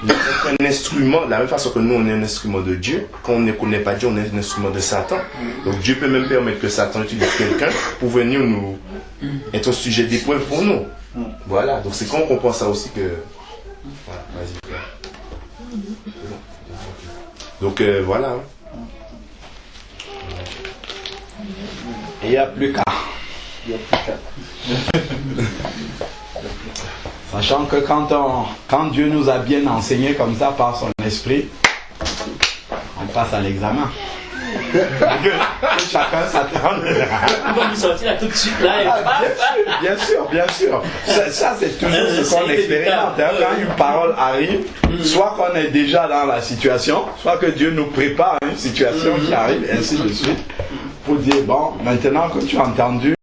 un instrument, de la même façon que nous on est un instrument de Dieu, quand on ne connaît pas Dieu, on est un instrument de Satan. Donc Dieu peut même permettre que Satan utilise quelqu'un pour venir nous être un sujet d'épreuve pour nous. Voilà, donc c'est quand on comprend ça aussi que... Voilà, vas-y frère. Donc voilà. Et il n'y a plus qu'à. Sachant que quand Dieu nous a bien enseigné comme ça par son esprit, on passe à l'examen. que chacun s'attende. On va nous sortir là tout de suite là. Et Bien sûr. Ça c'est toujours ce qu'on expérimente. Hein. Quand une parole arrive, soit qu'on est déjà dans la situation, soit que Dieu nous prépare à une situation qui arrive, ainsi de suite, pour dire, bon, maintenant que tu as entendu,